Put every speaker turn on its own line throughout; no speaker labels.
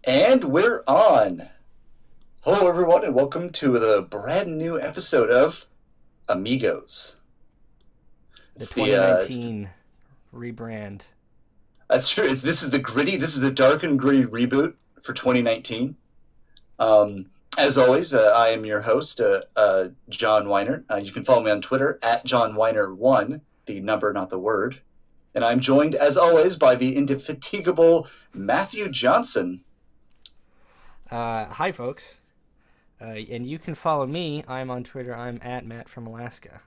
And we're on. Hello, everyone, and welcome to the brand new episode of Amigos.
The
It's
2019 rebrand.
that's true. This is the gritty. This is the dark and gritty reboot for 2019. As always, I am your host, John Weiner. You can follow me on Twitter at JohnWeiner1, the number, not the word. And I'm joined, as always, by the indefatigable Matthew Johnson.
Hi, folks. And you can follow me. I'm on Twitter. I'm at Matt from Alaska.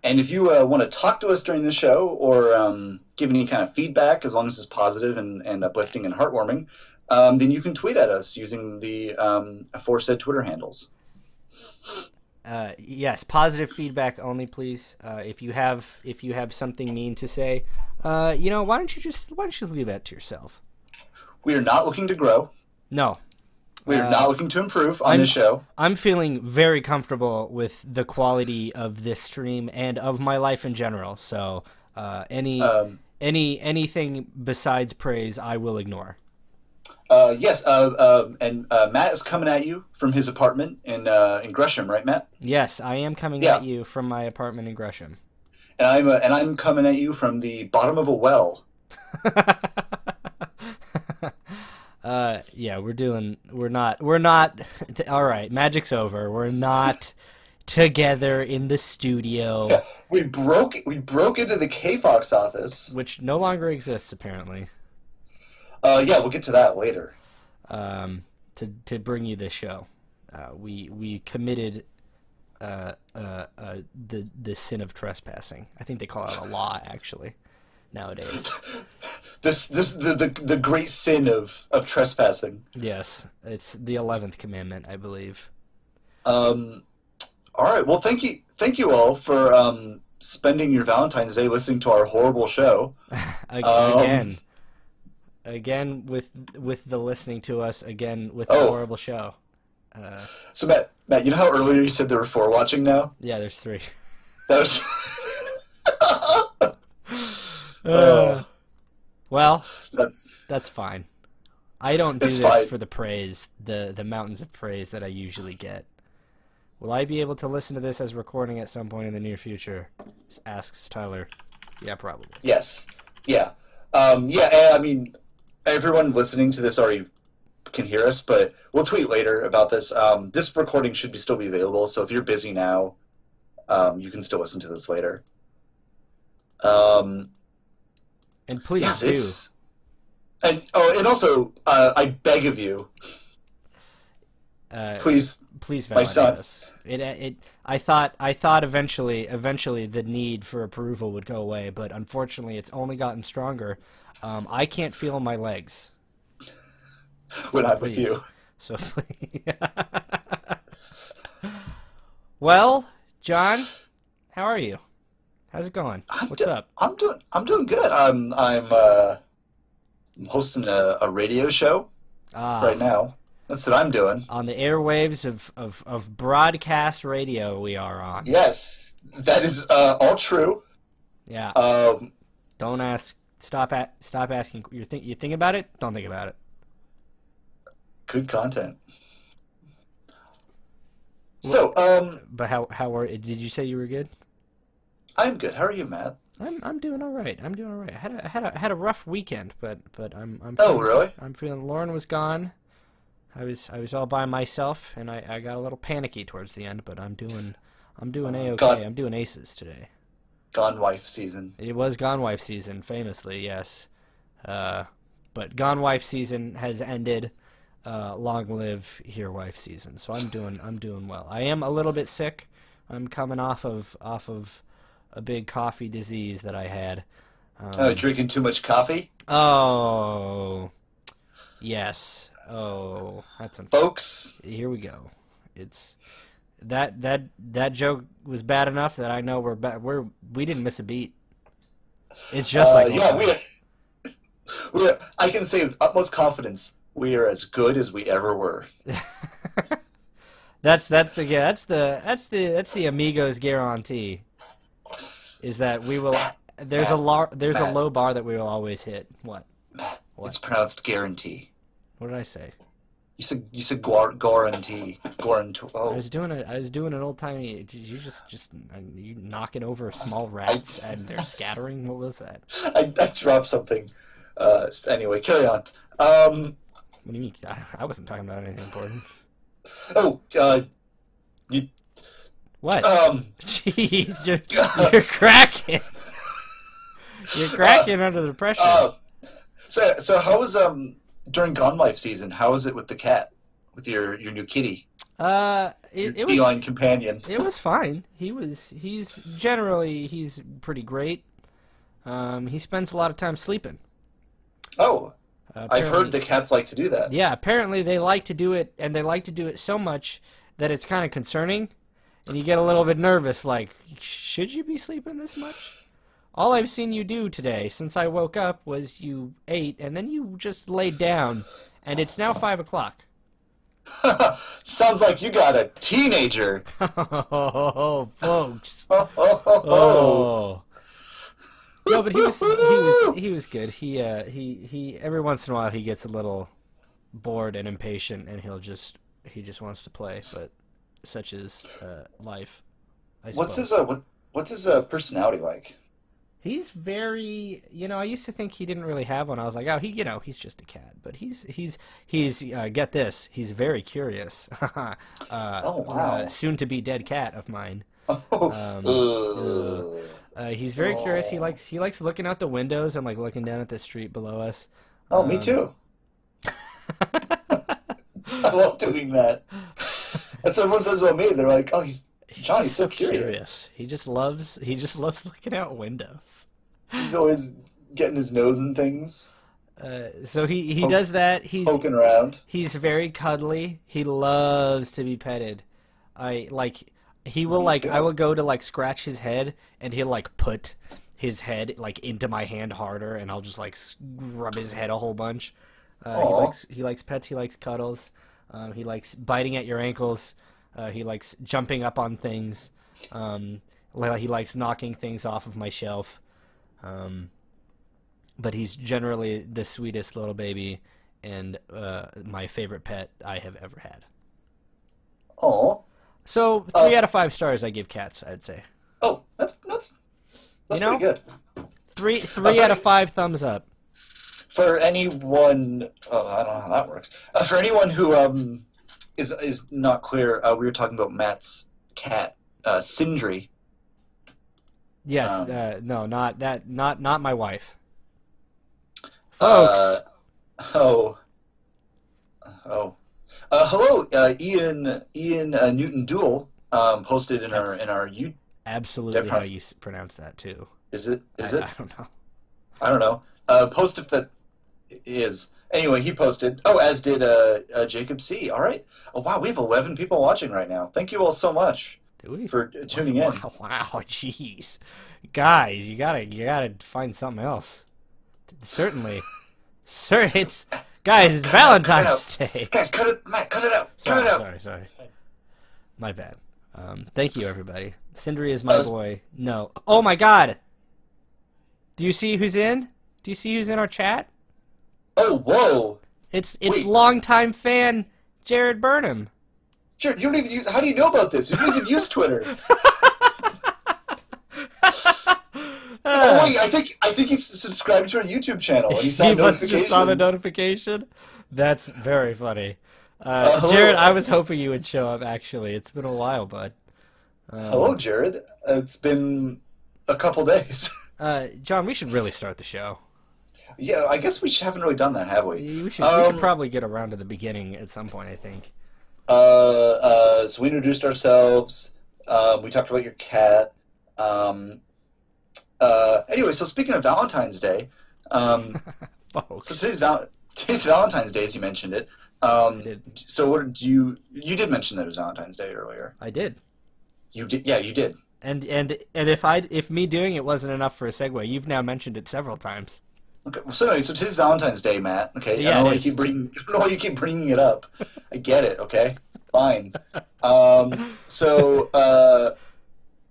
And if you want to talk to us during the show or give any kind of feedback, as long as it's positive and uplifting and heartwarming, then you can tweet at us using the aforesaid Twitter handles.
Yes, positive feedback only, please. If you have something mean to say, why don't you leave that to yourself?
We are not looking to grow.
No.
We are not looking to improve on this show.
I'm feeling very comfortable with the quality of this stream and of my life in general. So anything besides praise, I will ignore.
Yes, and Matt is coming at you from his apartment in Gresham, right, Matt?
Yes, I am coming at you from my apartment in Gresham.
And I'm coming at you from the bottom of a well.
Yeah, we're not all right, magic's over. We're not together in the studio.
Yeah, we broke into the K-Fox office,
which no longer exists apparently.
Yeah, we'll get to that later.
To bring you this show, we committed the sin of trespassing. I think they call it a law actually nowadays.
The great sin of trespassing.
Yes, it's the 11th commandment, I believe.
All right. Well, thank you all for spending your Valentine's Day listening to our horrible show.
Again with the listening to us, again with the horrible show.
So Matt, you know how earlier you said there were 4 watching now?
Yeah, there's 3.
That was.
Well, that's fine. I don't do this for the praise, the mountains of praise that I usually get. Will I be able to listen to this as recording at some point in the near future? Asks Tyler. Yeah, probably.
Yes. Yeah. Yeah. I mean, everyone listening to this already can hear us, but we'll tweet later about this. This recording should still be available, so if you're busy now, you can still listen to this later.
And please do.
And also, I beg of you, please validate
us. I thought eventually the need for approval would go away, but unfortunately, it's only gotten stronger. I can't feel my legs.
When I'm with you.
So please. Well, John, how are you? How's it going? What's up?
I'm doing good. I'm hosting a radio show right now. That's what I'm doing.
On the airwaves of broadcast radio we are on.
Yes. That is all true.
Yeah. Don't ask. Stop asking. You think about it? Don't think about it.
Good content.
So, but how did you say you were good?
I'm good. How are you, Matt?
I'm doing all right. I had a rough weekend, but I'm
oh, really?
I'm feeling. Lauren was gone. I was all by myself, and I got a little panicky towards the end, but I'm doing A-okay. I'm doing aces today.
Gone wife season.
It was gone wife season, famously, yes. But gone wife season has ended. Long live here wife season. So I'm doing well. I am a little bit sick. I'm coming off of a big coffee disease that I had.
Drinking too much coffee?
Oh, yes. Oh, that's unfortunate.
Folks,
here we go. It's that joke was bad enough that I know we didn't miss a beat. It's just like
I can say with utmost confidence we are as good as we ever were.
That's the Amigos guarantee. Is that we will? There's a low bar that we will always hit. What?
It's pronounced guarantee.
What did I say?
You said guarantee. Guarantee.
I
Oh,
was doing an old timey. Did you you knocking over small rats and they're scattering? What was that?
I dropped something. Anyway, carry on.
What do you mean? I wasn't talking about anything important.
Oh, you
What?
um.
Jeez, you're cracking. You're cracking under the pressure.
So how was during Gone Life season? How was it with the cat, with your new kitty,
It was
feline companion?
it was fine. He's generally pretty great. He spends a lot of time sleeping.
Oh, I've
Apparently-
heard the cats like to do that.
Yeah, apparently they like to do it, and they like to do it so much that it's kind of concerning, and you get a little bit nervous, like, should you be sleeping this much? All I've seen you do today, since I woke up, was you ate, and then you just laid down, and it's now 5 o'clock.
Sounds like you got a teenager.
Oh, folks.
Oh.
Oh. No, but he was good. He every once in a while he gets a little bored and impatient, and he just wants to play. But such is life, I suppose.
What's his personality like?
He's very, I used to think he didn't really have one. I was like, oh, he's just a cat. But he's get this, he's very curious.
Oh, wow.
Soon to be dead cat of mine.
Oh.
He's very curious. He likes looking out the windows and like looking down at the street below us.
Oh, me too. I love doing that. That's what everyone says about me. They're like, "Oh, Johnny's so curious."
He just loves looking out windows.
He's always getting his nose in things,
So he does that.
poking around.
He's very cuddly. He loves to be petted. I will go to like scratch his head, and he'll like put his head like into my hand harder, and I'll just like rub his head a whole bunch. He likes pets. He likes cuddles. He likes biting at your ankles. He likes jumping up on things. He likes knocking things off of my shelf. But he's generally the sweetest little baby, and my favorite pet I have ever had.
Oh.
So 3 out of 5 stars I give cats, I'd say.
Oh, that's pretty good.
Three out of 5 thumbs up.
For anyone, I don't know how that works. For anyone who is not clear, we were talking about Matt's cat, Sindri.
Yes, no, not that, not my wife. Folks.
Hello, Ian Newton Duel posted in our YouTube.
Absolutely how you pronounce that too.
Is it?
I don't know.
I don't know. Post if that is. Anyway, he posted. Oh, as did Jacob C. All right. Oh wow, we have 11 people watching right now. Thank you all so much for tuning in.
Wow, jeez, guys, you gotta find something else. Certainly, sir. It's Valentine's Day.
Guys, cut it, Matt. Cut it out. Cut it out.
Sorry. My bad. Thank you, everybody. Sindri is my boy. No. Oh my God. Do you see who's in? Do you see who's in our chat?
Oh, whoa.
It's longtime fan Jared Burnham.
Jared, you don't even use. How do you know about this? You don't even use Twitter. Oh wait, I think he's subscribed to our YouTube channel and he saw
must have just saw the notification. That's very funny. Jared, I was hoping you would show up. Actually, it's been a while, bud.
Hello, Jared. It's been a couple days.
John, we should really start the show.
Yeah, I guess we haven't really done that, have we?
We should probably get around to the beginning at some point, I think.
So we introduced ourselves. We talked about your cat. Anyway, so speaking of Valentine's Day,
folks.
So today's Valentine's Day, as you mentioned it.
I did.
So what did you did mention that it was Valentine's Day earlier.
I did.
You did, yeah, you did.
And if me doing it wasn't enough for a segue, you've now mentioned it several times.
Okay, well, so anyway, so today's Valentine's Day, Matt. Okay,
Yeah,
I don't know
it
why
is.
I don't know why you keep bringing it up. I get it. Okay, fine.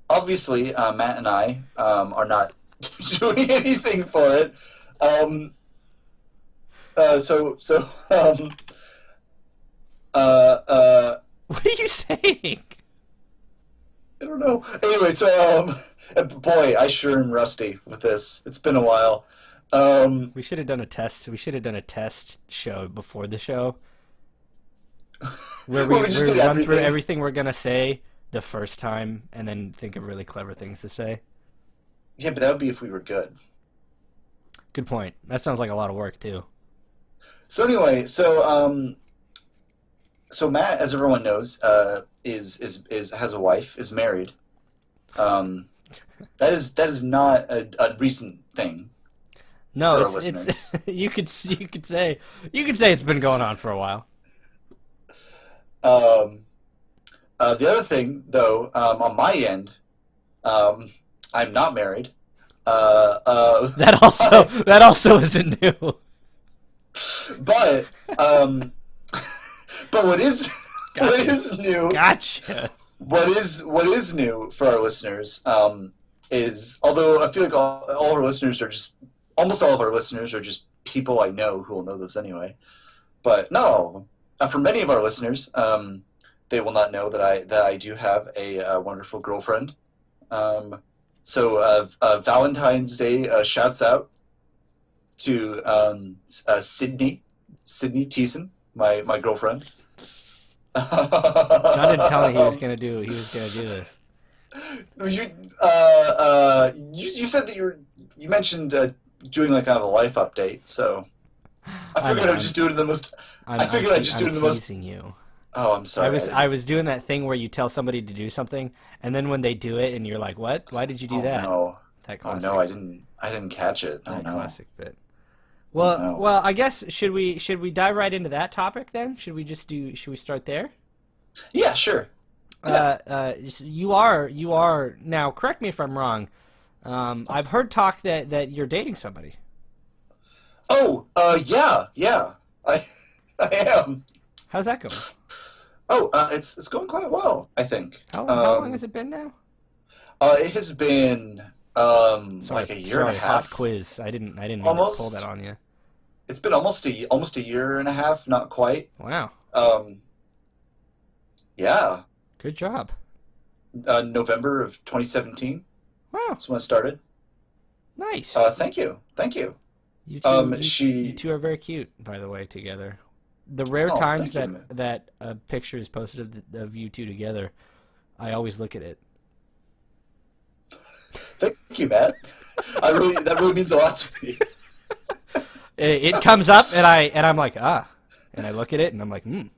Obviously, Matt and I are not doing anything for it. uh, uh,
What are you saying?
I don't know. Anyway, boy, I sure am rusty with this. It's been a while.
We should have done a test. We should have done a test show before the show, where we
just did
run through
everything.
everything we're gonna say the first time, and then think of really clever things to say.
Yeah, but that would be if we were good.
Good point. That sounds like a lot of work too.
So anyway, so Matt, as everyone knows, is has a wife, is married. Um, that is not a recent thing
No,
for our
it's
listeners.
you could say it's been going on for a while.
Um, the other thing, though, on my end, I'm not married.
That also isn't new.
But but what is
Gotcha.
what is new?
Gotcha.
What is new for our listeners is, although I feel like all of our listeners are just, almost all of our listeners are just people I know who will know this anyway, but not all of them. For many of our listeners, they will not know that I do have a wonderful girlfriend. Valentine's Day shouts out to Sydney Thiessen, my girlfriend.
John didn't tell me he was gonna do this.
You said that you mentioned doing like kind of a life update, so I figured I'd just do it in the most. I figured I'd just do it in the most.
Teasing you.
Oh, I'm sorry.
I was doing that thing where you tell somebody to do something, and then when they do it, and you're like, "What? Why did you do that?"
No.
That
Oh
classic.
no, I didn't catch it. Oh
That
no.
classic bit. Well,
No.
well, I guess should we dive right into that topic then? Should we start there?
Yeah, sure.
You are now. Correct me if I'm wrong. I've heard talk that you're dating somebody.
Oh, yeah. I am.
How's that going?
Oh, it's going quite well, I think.
How long has it been now?
It has been like a year and a half.
Hot quiz. I didn't mean to
Almost.
pull that on you.
It's been almost a year and a half, not quite.
Wow.
Yeah.
Good job.
November of 2017.
Wow.
That's when it started.
Nice.
Thank you.
You two,
she.
you two are very cute, by the way, together. The rare
Oh,
times
thank you,
that a picture is posted of you two together, I always look at it.
Thank you, Matt. That really means a lot to me.
It comes up and I'm like, and I look at it and I'm like, and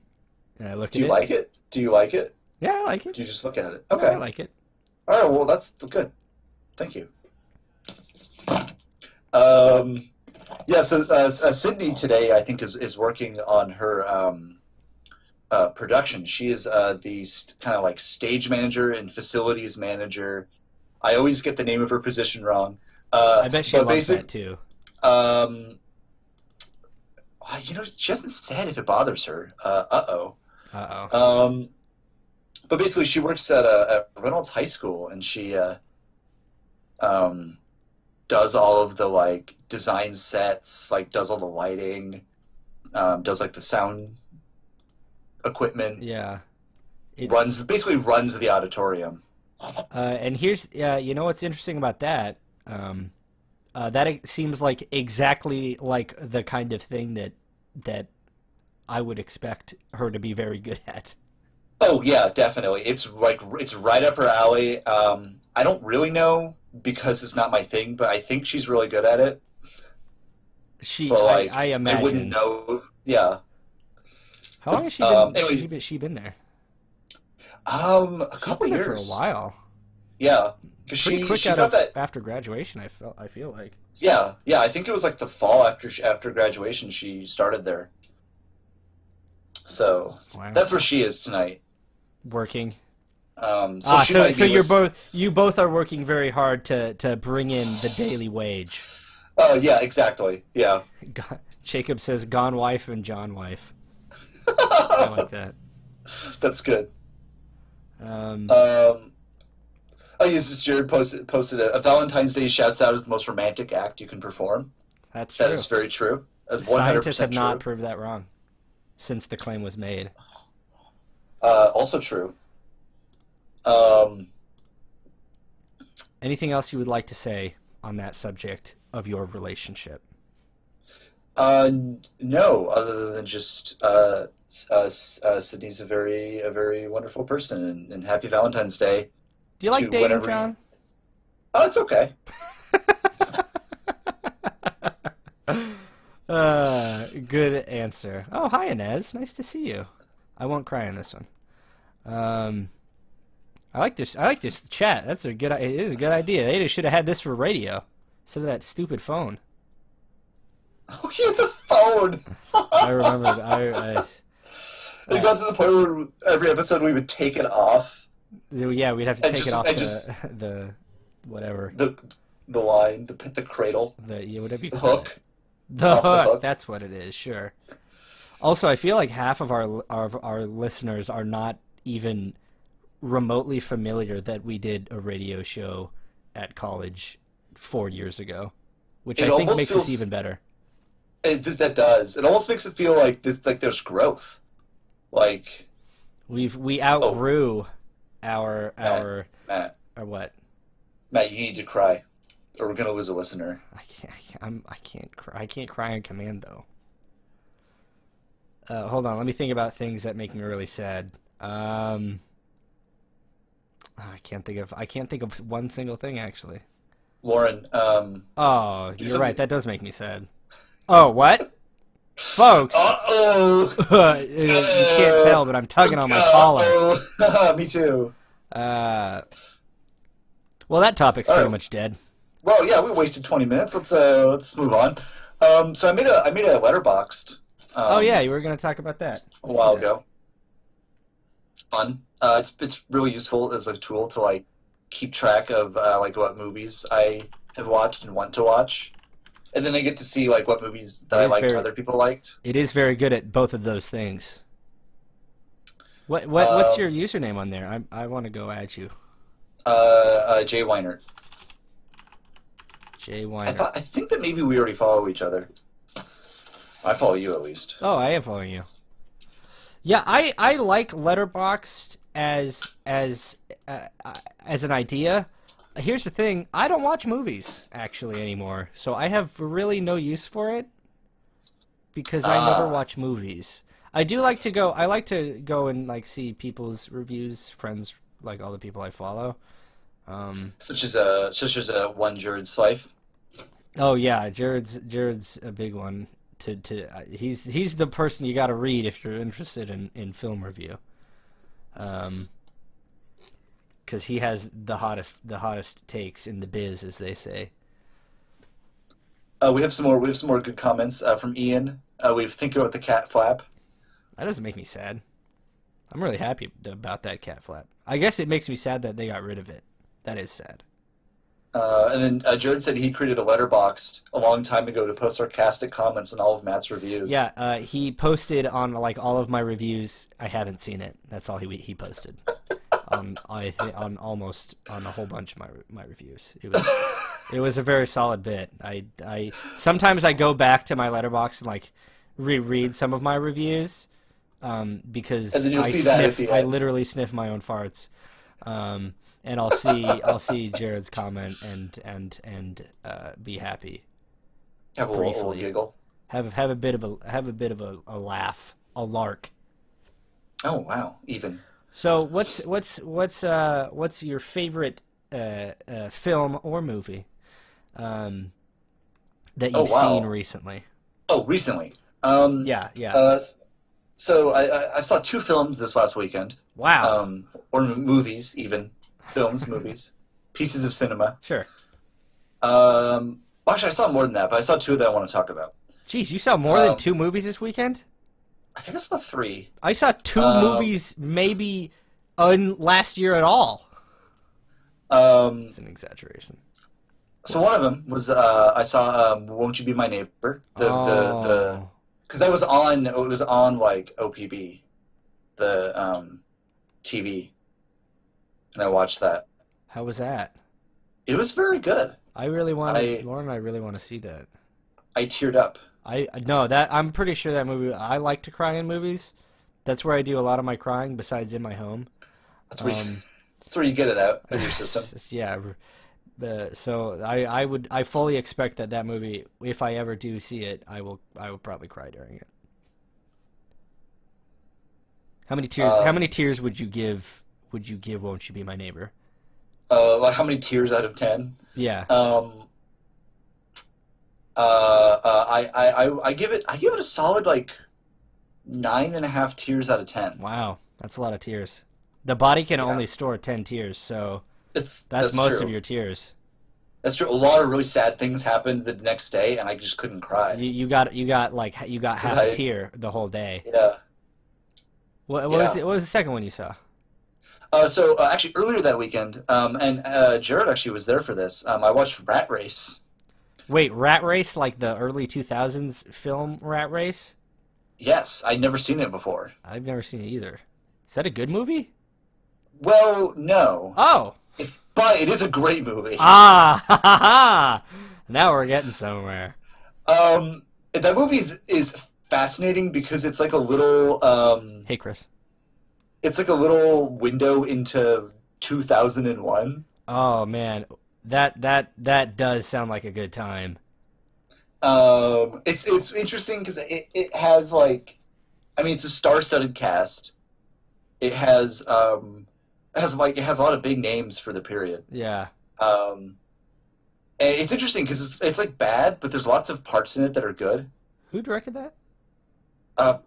I look
Do
at
you
it.
like it? Do you like it?
Yeah, I like it.
Do you just look at it?
Yeah,
Okay.
I like it.
All right. Well, that's good. Thank you. Yeah. So Sydney today, I think, is working on her production. She is the kind of like stage manager and facilities manager. I always get the name of her position wrong.
I bet she
but
loves that too.
She hasn't said if it bothers her. Uh-oh.
Uh-oh.
But basically, she works at Reynolds High School, and she does all of the like design sets, like does all the lighting, does like the sound equipment,
Yeah. It's,
basically runs the auditorium.
and here's you know what's interesting about that? That it seems like exactly like the kind of thing that I would expect her to be very good at.
Oh yeah, definitely. It's right up her alley. I don't really know because it's not my thing, but I think she's really good at it. But like,
I imagine.
I wouldn't know. Yeah.
How long has she been?
Anyway,
she been there?
A
She's
couple
been there
years.
for a while.
Yeah, because
Pretty quick
she
out
got
of
that.
after graduation. I feel like.
Yeah. I think it was like the fall after graduation she started there. So
Wow.
that's where she is tonight.
Working.
So she might
So
be
you both are working very hard to bring in the daily wage.
Oh yeah, exactly. Yeah.
Jacob says gone wife and John wife. I like that.
That's good.
Um,
Oh yes, this Jared posted a Valentine's Day shouts out is the most romantic act you can perform.
that's
That
true.
is very true. That's
Scientists have
100%
not
true.
proved that wrong since the claim was made.
Also true. Um,
Anything else you would like to say on that subject of your relationship?
no, other than just Sydney's a very wonderful person, and happy Valentine's Day
Do you like
to
dating,
whenever you.
John?
Oh, it's okay.
Good answer. Oh, hi, Inez. Nice to see you. I won't cry on this one. I like this. I like this chat. That's a good. It is a good idea. They should have had this for radio instead of that stupid phone.
Oh, yeah, the phone.
I remembered.
It got to the point where every episode we would take it off.
Yeah, we'd have to
And
take
just-
it off
and
the
just-
the whatever
The line, the cradle,
the yeah, whatever you
the
call it.
hook.
The
Off the
hook.
hook.
That's what it is. Sure. Also, I feel like half of our listeners are not even remotely familiar that we did a radio show at college 4 years ago, which
It
I think
almost
makes
feels-
us even better.
That does. It almost makes it feel like there's growth. Like
We outgrew our
Matt,
what?
Matt, you need to cry, or we're gonna lose a listener.
I can't cry. I can't cry on command though. Hold on, let me think about things that make me really sad. I can't think of one single thing actually.
Lauren,
Oh,
Do
you're
something.
right. That does make me sad. Oh, what? Folks,
uh-oh!
you can't tell, but I'm tugging on my collar.
Uh-oh. Me too.
Well, that topic's pretty much dead.
Well, yeah, we wasted 20 minutes. Let's move on. So I made a letterboxed.
Oh yeah, you were going to talk about that.
A while ago. Fun. It's really useful as a tool to like keep track of like what movies I have watched and want to watch, and then I get to see like what movies that
It
I
is
liked
very-
other people liked.
It is very good at both of those things. What's
Um,
your username on there? I want to go at you.
Jay Weinert.
Jay Weiner.
I think that maybe we already follow each other. I follow you at least.
Oh, I am following you. Yeah, I like Letterboxd as an idea. Here's the thing: I don't watch movies actually anymore, so I have really no use for it because I never watch movies. I do like to go. I like to go and like see people's reviews, friends, like all the people I follow.
Such as one Jared Slife.
Oh yeah, Jared's a big one. He's the person you got to read if you're interested in film review, because he has the hottest takes in the biz, as they say.
We have some more good comments from Ian. We have think about the cat flap.
That doesn't make me sad. I'm really happy about that cat flap. I guess it makes me sad that they got rid of it. That is sad.
And then Jared said he created a letterbox a long time ago to post sarcastic comments on all of Matt's reviews.
Yeah, he posted on like all of my reviews. I haven't seen it. That's all he posted. On a whole bunch of my reviews. It was a very solid bit. I sometimes I go back to my letterbox and like reread some of my reviews because
And then you'll see that at the
I
end.
literally sniff my own farts. And I'll see Jared's comment and be happy.
Have a little
briefly.
giggle.
Have a bit of a laugh, a lark.
Oh wow, even.
So what's your favorite film or movie that you've
wow.
seen recently?
Oh, recently.
Yeah.
So I saw two films this last weekend.
Wow.
Or movies even. Films, movies, pieces of cinema.
Sure.
Well, actually, I saw more than that, but I saw two that I want to talk about.
Jeez, you saw more than 2 movies this weekend?
I think I saw three.
I saw 2 movies maybe last year at all. It's an exaggeration.
So one of them was I saw "Won't You Be My Neighbor?" Because that was on. It was on like OPB, the TV, and I watched that.
How was that?
It was very good.
Lauren and I really want to see that.
I teared up.
I no that I'm pretty sure that movie. I like to cry in movies. That's where I do a lot of my crying, besides in my home.
That's where you,
Um,
that's where you get it out of your system.
yeah. So I fully expect that movie, if I ever do see it, I will probably cry during it. How many tears? How many
Um,
tears would you give? Would you give? Won't you be my neighbor?
like how many tears out of 10?
Yeah.
Um, I give it a solid like 9.5 tears out of 10.
Wow, that's a lot of tears. The body can
Yeah,
only store 10 tears, so that's
that's
most of
true.
your tears.
That's true. A lot of really sad things happened the next day, and I just couldn't cry
You got
because
half a
I,
tear the whole day.
yeah,
What was
yeah.
it? What was the second one you saw?
Actually, earlier that weekend, and Jared actually was there for this. I watched Rat Race.
Wait, Rat Race, like the early 2000s film Rat Race?
Yes, I'd never seen it before.
I've never seen it either. Is that a good movie?
Well, no,
Oh.
but it is a great movie.
Ah, ha, ha, ha. Now we're getting somewhere.
That movie is fascinating because
Hey, Chris.
it's like a little window into 2001.
Oh man, that does sound like a good time.
It's interesting because it has like, I mean, it's a star-studded cast. It has a lot of big names for the period.
Yeah.
Um, and it's interesting because it's like bad, but there's lots of parts in it that are good.
Who directed that?
Uh,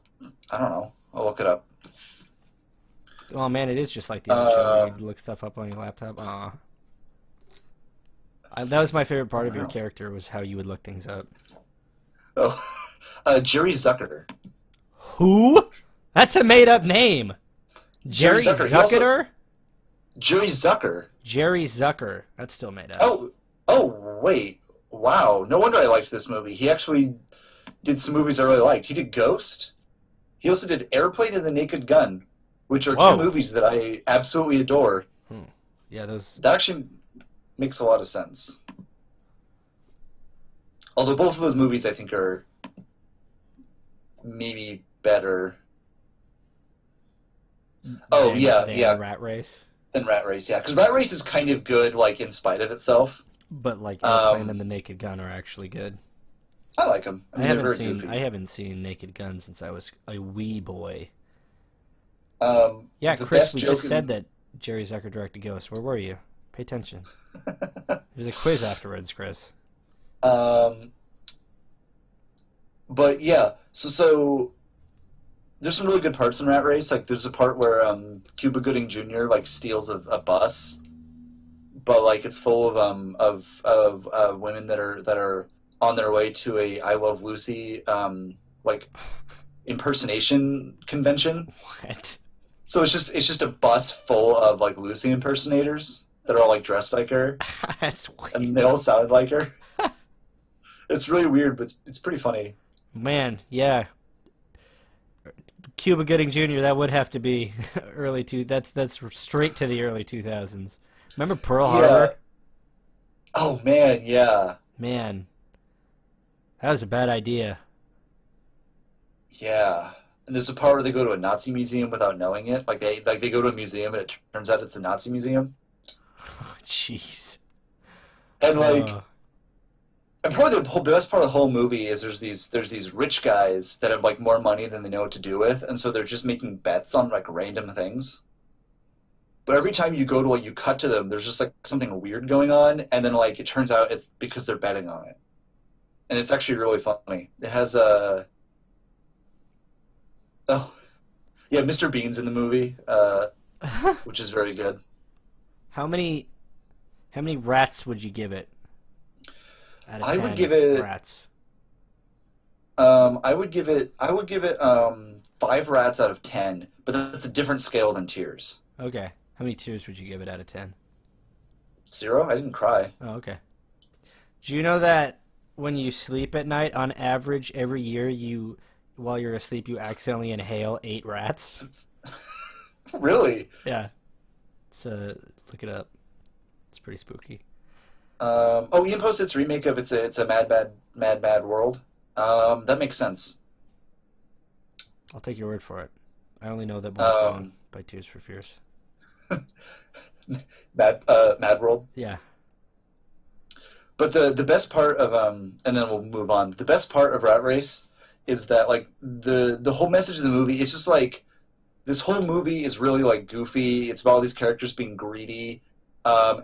I don't know. I'll look it up.
Oh man, it is just like the old show where
Uh,
you look stuff up on your laptop. Aw. That was my favorite
I
part
don't
of your
know.
character was how you would look things up.
Oh, Jerry Zucker.
Who? That's a made up name.
Jerry
Jerry
Zucker. He also
Zucketer?
Jerry Zucker.
Jerry Zucker. That's still made up.
Oh, oh, wait. Wow. No wonder I liked this movie. He actually did some movies I really liked. He did Ghost. He also did Airplane and The Naked Gun, which are two
Whoa.
movies that I absolutely adore.
Hmm. Yeah, those.
That actually makes a lot of sense. Although both of those movies I think are maybe better. Oh, yeah,
Than
yeah,
Rat Race.
than Rat Race, yeah. Because Rat Race is kind of good, like, in spite of itself.
But like Airplane
Um,
and The Naked Gun are actually good.
I like them. I
I
mean, they're
haven't
very
seen I
goofy.
haven't seen Naked Gun since I was a wee boy. Yeah,
The
Chris,
best
we
joke
just said
in...
that Jerry Zucker directed Ghost. Where were you? Pay attention. There's a quiz afterwards, Chris.
um, but yeah, so there's some really good parts in Rat Race. Like there's a part where Cuba Gooding Jr. like steals a bus, but like it's full of women that are on their way to a I Love Lucy like impersonation convention.
What?
So it's just a bus full of like Lucy impersonators that are all like dressed like her
That's weird.
and they all sound like her. It's really weird, but it's pretty funny.
Man, yeah. Cuba Gooding Jr. That would have to be early two. That's straight to the early 2000s. Remember Pearl
Yeah.
Harbor?
Oh man, yeah.
Man, that was a bad idea.
Yeah. And there's a part where they go to a Nazi museum without knowing it. Like they go to a museum and it turns out it's a Nazi museum.
Jeez.
And like
Uh,
and probably the whole best part of the whole movie is there's these rich guys that have like more money than they know what to do with, and so they're just making bets on like random things. But every time you go to you cut to them, there's just like something weird going on, and then like it turns out it's because they're betting on it. And it's actually really funny. It has a oh yeah, Mr. Bean's in the movie, which is very good.
how many how many rats would you give it out of
I would
10
give it
rats?
I would give it 5 rats out of 10, but that's a different scale than tears.
Okay. How many tears would you give it out of 10?
0? I didn't cry.
Oh, okay. Do you know that when you sleep at night, on average, every year while you're asleep, you accidentally inhale 8 rats?
Really?
Yeah. It's look it up. It's pretty spooky.
Ian posted its remake of it's a Mad Bad World. That makes sense.
I'll take your word for it. I only know that one song
Um,
by Tears for Fears.
Mad World.
Yeah.
But the best part of and then we'll move on. The best part of Rat Race is that like the whole message of the movie is just like this whole movie is really like goofy. It's about all these characters being greedy.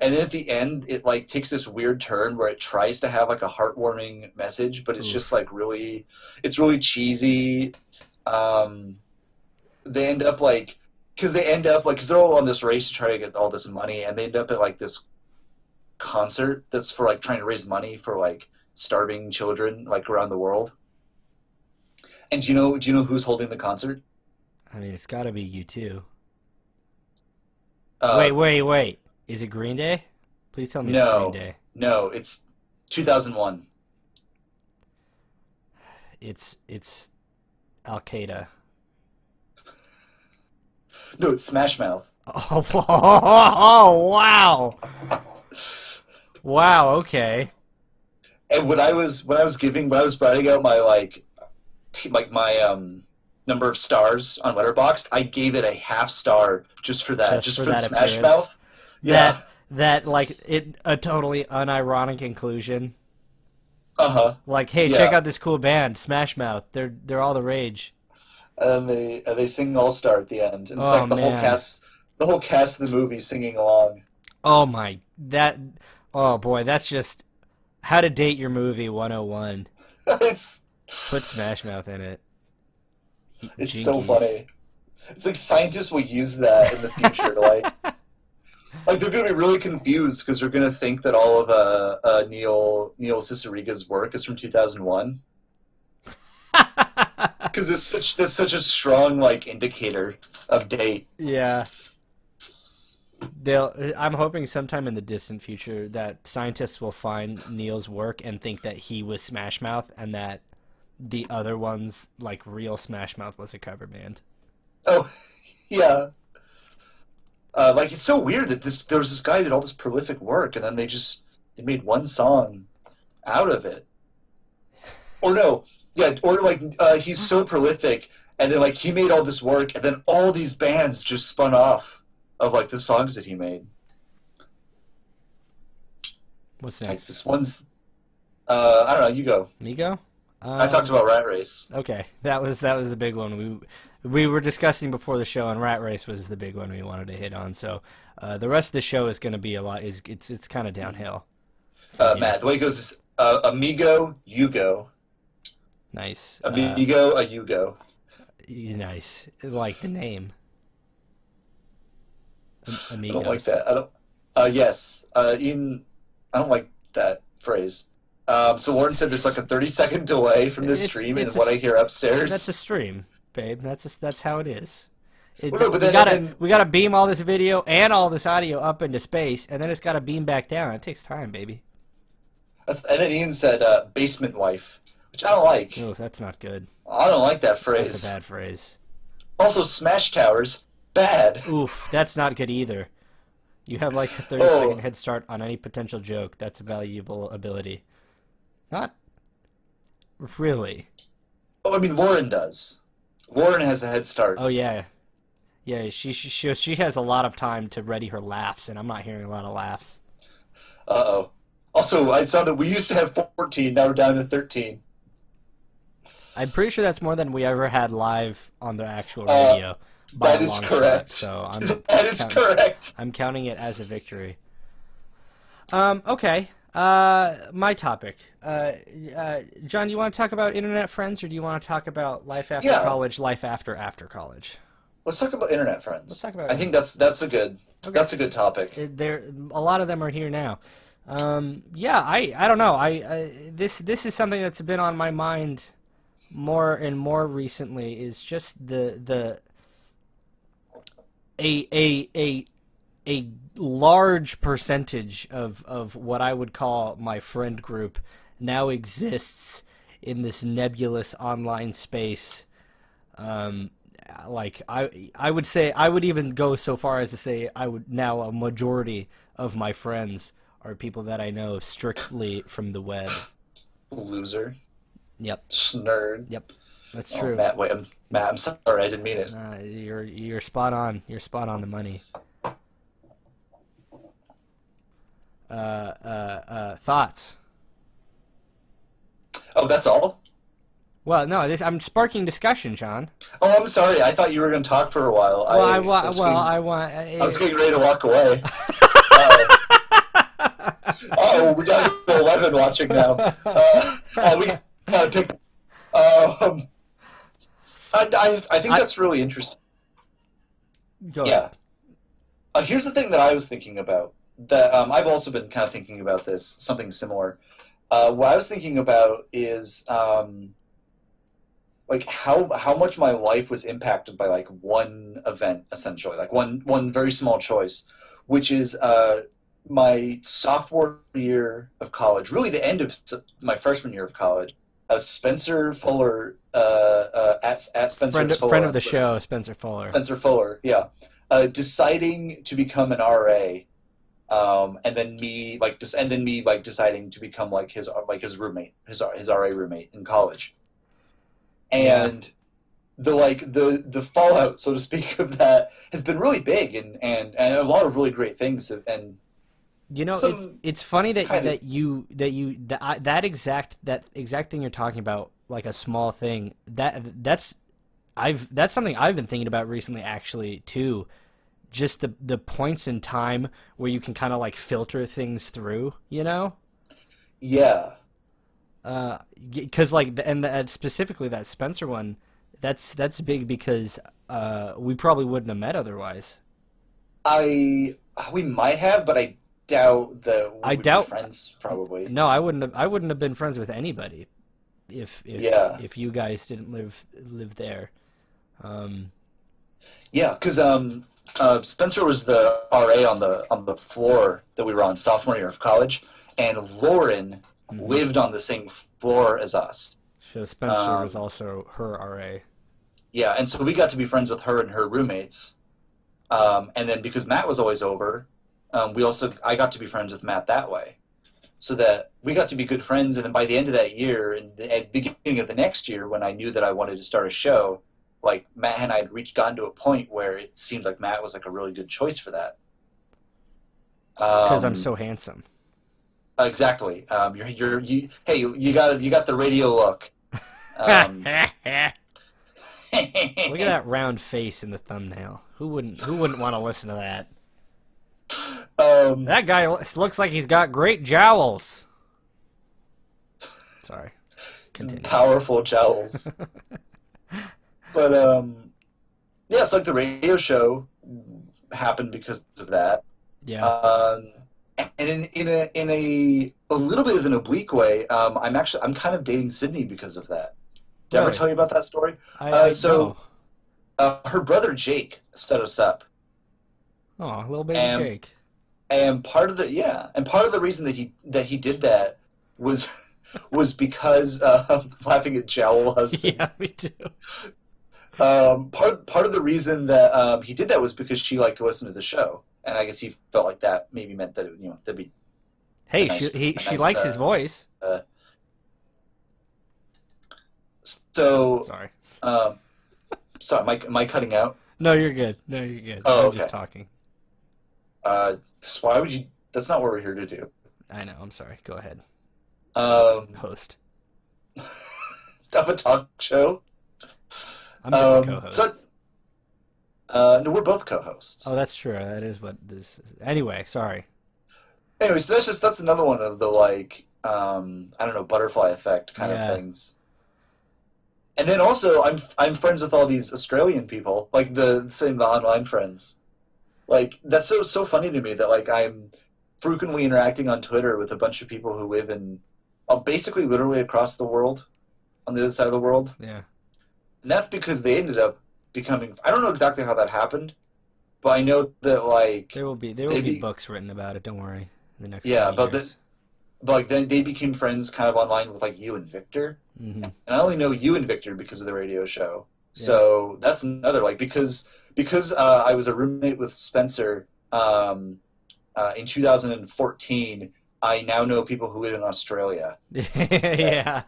And then at the end, it like takes this weird turn where it tries to have like a heartwarming message, but it's just
Oof.
like really, it's really cheesy. Um, they end up like, because they end up like, because they're all on this race to try to get all this money, and they end up at like this concert that's for like trying to raise money for like starving children like around the world. And do you know who's holding the concert?
I mean, it's got to be you too.
Uh,
Wait, wait, wait. Is it Green Day? Please tell me it's Green
no,
Day.
no, it's 2001.
It's Al Qaeda.
No, it's Smash Mouth.
Oh, oh, wow. Wow, okay.
And when I was writing out my like my number of stars on Letterboxd, I gave it a half star just for that,
Just
just
for
for the
that
Smash
appearance.
Mouth. Yeah.
That like it a totally unironic inclusion.
Uh-huh.
Like, hey, check
Yeah.
out this cool band, Smash Mouth. They're all the rage.
And they sing All Star at the end, and it's
Oh
like
man.
the whole cast of the movie singing along.
Oh my that oh boy, that's just how to date your movie 101.
It's
Put Smash Mouth in it.
it's so
Jinkies.
funny. It's like scientists will use that in the future to like they're gonna be really confused because they're gonna think that all of Neil Cicierega's work is from 2001 because it's such that's such a strong like indicator of date.
Yeah. They'll I'm hoping sometime in the distant future that scientists will find Neil's work and think that he was Smash Mouth and that the other ones, like real Smash Mouth, was a cover band.
Oh yeah, like it's so weird that this there was this guy who did all this prolific work and then they made one song out of it. Or no, yeah, or like he's so prolific and then like he made all this work and then all these bands just spun off of like the songs that he made.
What's
Like
next?
this one's I don't know, you go.
Migo?
I talked about Rat Race.
Okay, that was the big one we were discussing before the show, and Rat Race was the big one we wanted to hit on. So the rest of the show is going to be a lot. Is it's kind of downhill from here.
Matt, the way it goes is Amigo, you go.
Nice,
Amigo, a you go.
nice. Like the name,
I don't like
Amigos.
that. I don't. Yes. Ian, I don't like that phrase. So Warren said there's like a 30-second delay from this
It's
stream and
it's a
what I hear
that's
upstairs.
a stream, babe. That's how it is.
Well, no, but
We
then
gotta
and
we gotta beam all this video and all this audio up into space, and then it's gotta beam back down. It takes time, baby.
then Ian said basement wife, which I don't like.
Oh, that's not good.
I don't like that
That's a
phrase.
bad phrase.
Also, Smash Towers, bad.
Oof, that's not good either. You have like a 30-second
Oh,
head start on any potential joke. That's a valuable ability. Not really.
oh, I mean Warren does. Warren has a head start.
Oh yeah, yeah. She has a lot of time to ready her laughs, and I'm not hearing a lot of laughs.
Uh-oh. Also, I saw that we used to have 14, now we're down to 13.
I'm pretty sure that's more than we ever had live on the actual
Uh,
radio by a
that is
long shot.
correct.
So
That is correct.
I'm counting it as a victory. Okay. My topic. John, do you want to talk about internet friends, or do you want to talk about life after
Yeah,
college, life after college?
let's talk about internet
Let's
friends.
talk about
I think
internet. Okay.
that's a good topic.
There, a lot of them are here now. Yeah, I don't know. This is something that's been on my mind more and more recently. Is just the a large percentage of what I would call my friend group now exists in this nebulous online space. Um, like I would say I would even go so far as to say I would now a majority of my friends are people that I know strictly from the web.
Loser.
Yep.
Nerd.
Yep. That's
Oh,
true.
Matt, wait, Matt, I'm sorry, I didn't mean it.
You're spot on. You're spot on the money. Thoughts?
Oh, that's all?
Well, no, I'm sparking discussion, John.
Oh, I'm sorry. I thought you were going to talk for a while.
Well,
I was getting ready to walk away. Uh, oh, we're down to 11 watching now. We gotta pick. I think that's really interesting.
Go
Yeah.
ahead.
Here's the thing that I was thinking about. That I've also been kind of thinking about this, something similar. What I was thinking about is like how much my life was impacted by like one event, essentially, like one very small choice, which is my sophomore year of college, really the end of my freshman year of college. Spencer Fuller at Spencer Fuller
Friend of
on
the
Twitter.
show, Spencer Fuller.
Spencer Fuller, yeah, deciding to become an RA, and then me like deciding to become like his roommate, his RA roommate in college,
Yeah.
and the fallout, so to speak, of that has been really big, and a lot of really great things, and
You know,
some
it's funny that
kind of
that exact thing you're talking about, like a small thing. That's something I've been thinking about recently, actually, too. Just the points in time where you can kind of like filter things through, you know?
yeah.
Because specifically that Spencer one, that's big because we probably wouldn't have met otherwise.
I We might have, but I doubt that we
I
would be
doubt.
friends. Probably.
No, I wouldn't have been friends with anybody
Yeah,
if you guys didn't live there. Um,
yeah, because Spencer was the RA on the floor that we were on sophomore year of college, and Lauren
mhm.
lived on the same floor as us.
So Spencer was
Um,
also her RA.
yeah, and so we got to be friends with her and her roommates. And then because Matt was always over, I got to be friends with Matt that way. So that we got to be good friends, and then by the end of that year, and at the beginning of the next year, when I knew that I wanted to start a show, like Matt and I had gotten to a point where it seemed like Matt was like a really good choice for that.
Because I'm
Um,
so handsome.
exactly. Hey, you got the radio look. Um,
Look at that round face in the thumbnail. Who wouldn't want to listen to that?
um,
That guy looks like he's got great jowls. Sorry.
some
Continue.
powerful jowls. But yeah, it's like the radio show happened because of that.
Yeah.
Um, and in a little bit of an oblique way, I'm kind of dating Sydney because of that. Did I ever
Really?
tell you about that story?
I
So
no.
her brother Jake set us up,
Oh, little baby
and
Jake.
and part of the reason that he did that was was because laughing at Jowl husband.
Yeah, me too.
Part of the reason that he did that was because she liked to listen to the show, and I guess he felt like that maybe meant that that'd be a
Hey,
nice
she likes his voice.
uh, so
Sorry.
um, sorry, am I cutting out?
No, you're good. No, you're good.
Oh,
I'm
okay.
just talking.
Why would you? That's not what we're here to do.
I know. I'm sorry. Go ahead.
Um,
Host.
of a talk show.
I'm just the
So
co-host.
no, we're both co-hosts.
Oh, that's true. That is what this is. Anyway, sorry.
Anyways, that's another one of the like I don't know, butterfly effect kind of
Yeah.
things. And then also I'm friends with all these Australian people, like the online friends. Like that's so funny to me that like I'm frequently interacting on Twitter with a bunch of people who live in basically literally across the world, on the other side of the world.
Yeah.
And that's because they ended up becoming, I don't know exactly how that happened, but I know that like
There will be books written about it. Don't worry. In the next
yeah,
20 years.
but like then they became friends kind of online with like you and Victor.
Hmm.
And I only know you and Victor because of the radio show.
Yeah.
So that's another like because I was a roommate with Spencer in 2014. I now know people who live in Australia.
Yeah.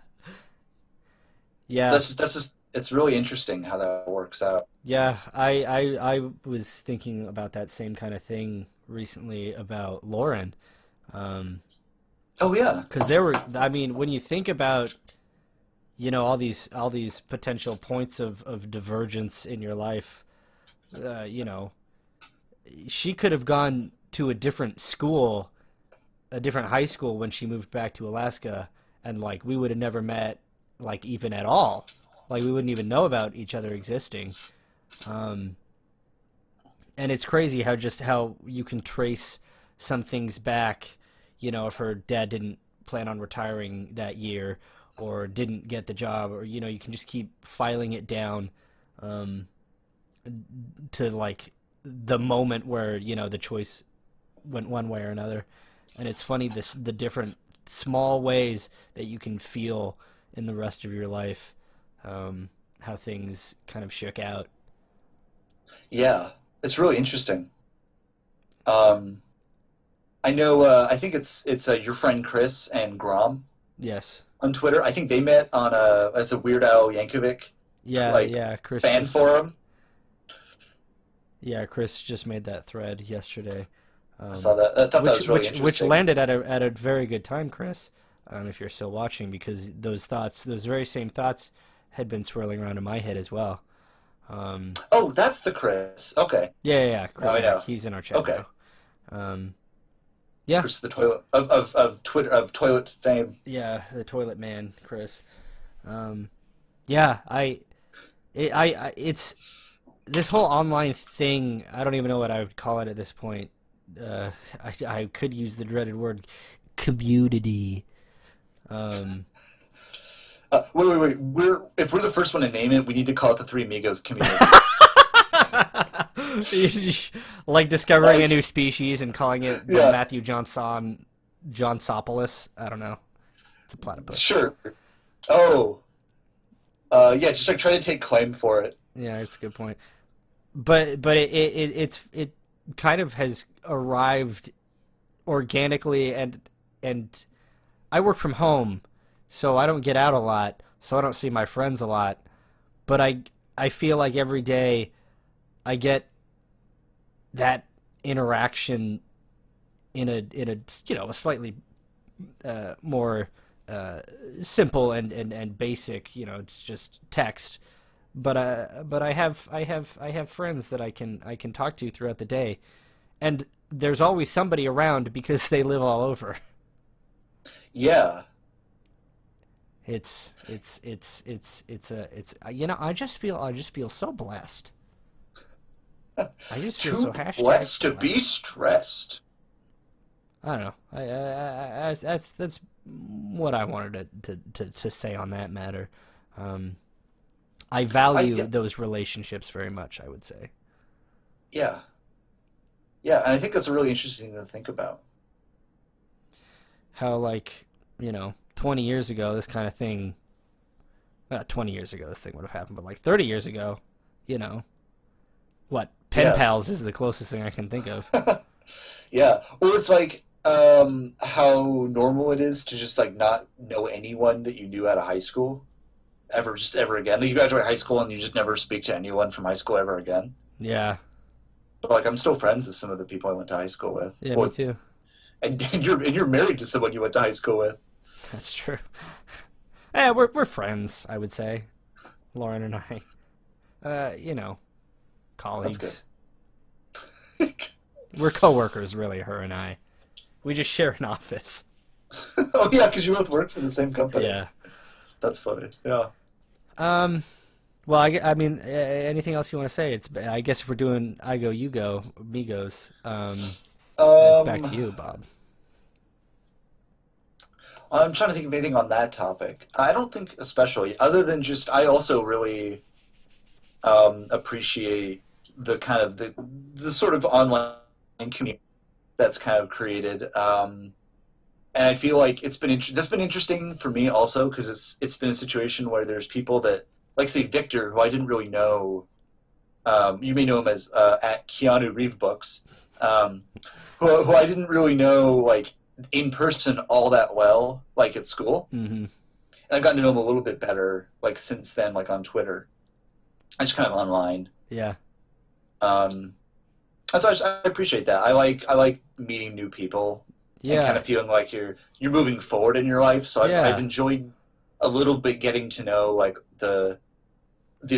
Yeah,
That's just it's really interesting how that works out.
yeah. I was thinking about that same kind of thing recently about Lauren. Um,
Oh yeah,
because there were, I mean, when you think about, all these potential points of divergence in your life, you know, she could have gone to a different school, a different high school when she moved back to Alaska, and like we would have never met, like even at all. Like we wouldn't even know about each other existing. Um, and it's crazy how you can trace some things back. If her dad didn't plan on retiring that year, or didn't get the job, or you can just keep filing it down, um, to like the moment where the choice went one way or another. And it's funny, the different small ways that you can feel in the rest of your life, how things kind of shook out.
yeah. It's really interesting. Um, I know. I think it's your friend Chris and Grom
Yes.
on Twitter. I think they met on a as a Weird Al Yankovic
Yeah,
like
yeah.
fan forum.
Chris just made that thread yesterday.
I saw
Um,
that. I thought that
which
was really
which
interesting.
landed at a very good time, Chris. If you're still watching, because those very same thoughts, had been swirling around in my head as well. Um,
Oh, that's the Chris. Okay, now I
Yeah,
know.
he's in our chat
Okay,
now. Um, yeah,
Chris the toilet of Twitter of toilet fame.
yeah, the toilet man, Chris. Um, yeah, it's this whole online thing. I don't even know what I would call it at this point. Uh, I could use the dreaded word community. Um,
Wait. If we're the first one to name it, we need to call it the Three Amigos community.
like discovering a
Like,
new species and calling it the
yeah,
Matthew Johnsopoulos. I don't know. It's a platypus.
sure. Oh, yeah, just like try to take claim for it.
Yeah, it's a good point. But it kind of has arrived organically, and I work from home, so I don't get out a lot, so I don't see my friends a lot. But I feel like every day I get that interaction in a a slightly more uh, simple and basic. It's just text. But I have friends that I can talk to throughout the day, and there's always somebody around because they live all over.
Yeah.
It's I just feel so blessed. I just feel so
Too
hashtag
blessed to be
blessed.
stressed.
I don't know. That's what I wanted to say on that matter. Um, I value
Yeah,
those relationships very much, I would say.
yeah, yeah, and I think that's really interesting to think about.
How, like, 20 years ago, this kind of thing, not 20 years ago, this thing would have happened, but like 30 years ago, you know, what, pen
Yeah.
pals is the closest thing I can think of.
Yeah, or it's like how normal it is to just like not know anyone that you knew out of high school ever again. Like you graduate high school and you just never speak to anyone from high school ever again.
Yeah,
But like I'm still friends with some of the people I went to high school with.
yeah, me
Or
too.
and you're married to someone you went to high school with.
That's true. Yeah, we're friends, I would say, Lauren and I. You know,
That's good.
colleagues. We're coworkers, really, her and I. We just share an office.
Oh yeah, because you both work for the same company.
Yeah.
That's funny. Yeah.
Um. Well, I mean, anything else you want to say? I guess if we're doing I go, you go, Migos, it's back to
Um,
you, Bob.
I'm trying to think of anything on that topic. I don't think especially, other than just I also really appreciate the kind of the sort of online community that's kind of created. And I feel like that's been interesting for me also because it's been a situation where there's people that like say Victor, who I didn't really know. You may know him as at Keanu Reeve Books, um, who I didn't really know like in person all that well, like at school.
Hmm.
And I've gotten to know him a little bit better, like since then, like on Twitter. I just kind of online.
Yeah.
Um, so I appreciate that. I like meeting new people and kind
Yeah.
of feeling like you're moving forward in your life. So I've
Yeah.
enjoyed a little bit getting to know like the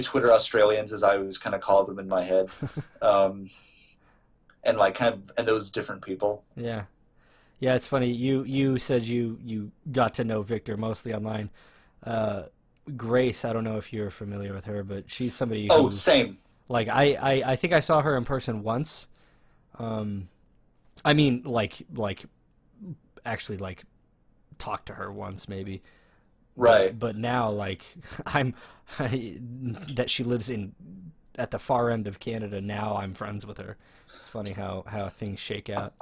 Twitter Australians, as I always kind of call them in my head, um, and like kind of and those different people.
Yeah. Yeah, it's funny. You said you got to know Victor mostly online. Uh, Grace, I don't know if you're familiar with her, but she's somebody
Oh,
who,
same.
like, I think I saw her in person once. Um, I mean, like actually like talked to her once maybe.
Right.
But now like I'm that she lives in at the far end of Canada. Now I'm friends with her. It's funny how things shake out.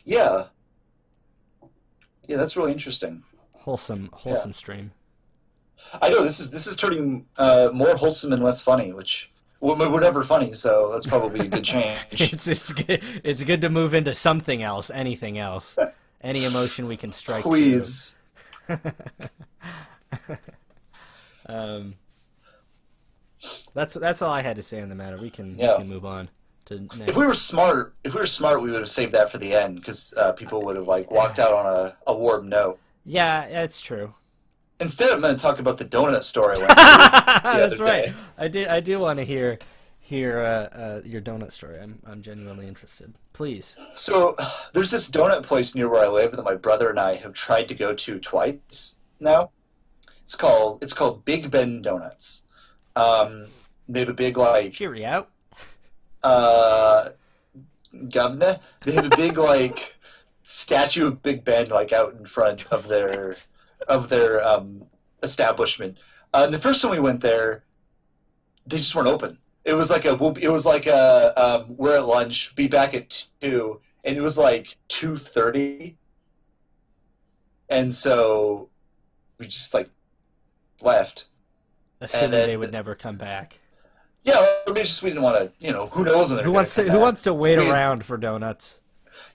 Yeah. Yeah, that's really interesting.
Wholesome
Yeah.
wholesome stream.
I know this is turning more wholesome and less funny, which we're never funny, so that's probably a good change.
It's good to move into something else, anything else, any emotion we can strike through.
Please.
Um, that's all I had to say on the matter. We
Yeah.
can move on to next.
If we were smart, we would have saved that for the end because people would have like walked out on a warm note.
Yeah, that's true.
Instead, I'm going to talk about the donut store I went to the other
That's right.
day.
I do want to hear your donut story. I'm genuinely interested. Please.
So there's this donut place near where I live that my brother and I have tried to go to twice now. It's called Big Ben Donuts. They have a big like
Cheerio.
uh, governor. They have a big like statue of Big Ben like out in front of their
What?
establishment. And the first time we went there, they just weren't open. It was like we're at lunch, be back at 2, and it was like 2:30, and so we just like left. And
Assuming they
then
would never come back.
yeah, I mean, it's just we didn't want to, who knows when they're going to come
Who
back.
wants to wait
We-
around for donuts?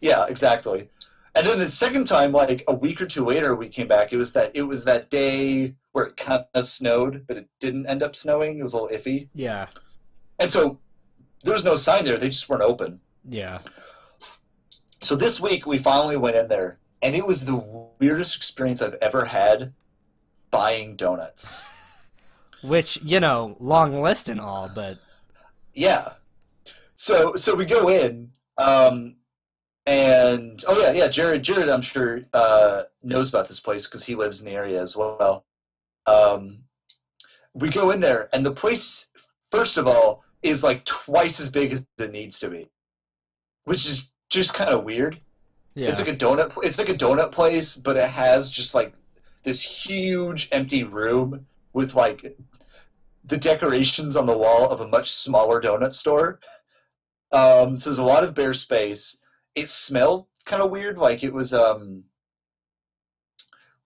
Yeah, exactly. And then the second time, like a week or two later, we came back. It was that day where it kind of snowed, but it didn't end up snowing. It was a little iffy,
Yeah.
and so there was no sign there. They just weren't open.
Yeah.
So this week we finally went in there, and it was the weirdest experience I've ever had buying donuts.
Which, long list and all, but
Yeah. So we go in, and oh yeah, Jared, I'm sure knows about this place because he lives in the area as well. Um, we go in there, and the place, first of all, is like twice as big as it needs to be, which is just kind of weird. It's
yeah.
like a donut. It's like a donut place, but it has just like this huge empty room with like the decorations on the wall of a much smaller donut store. So there's a lot of bare space. It smelled kind of weird, like it was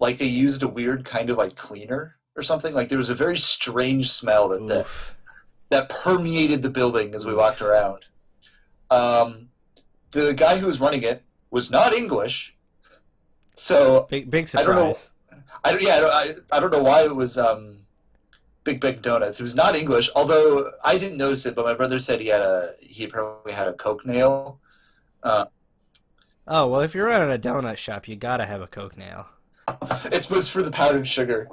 like they used a weird kind of like cleaner or something. Like there was a very strange smell
Oof.
that permeated the building as we walked around. The guy who was running it was not English, so
Big
I don't know.
surprise.
I don't know why it was Big Big Donuts. It was not English, although I didn't notice it. But my brother said he apparently had a Coke nail. Uh,
Oh, well, if you're running a donut shop, you gotta have a Coke nail.
it's for the powdered sugar.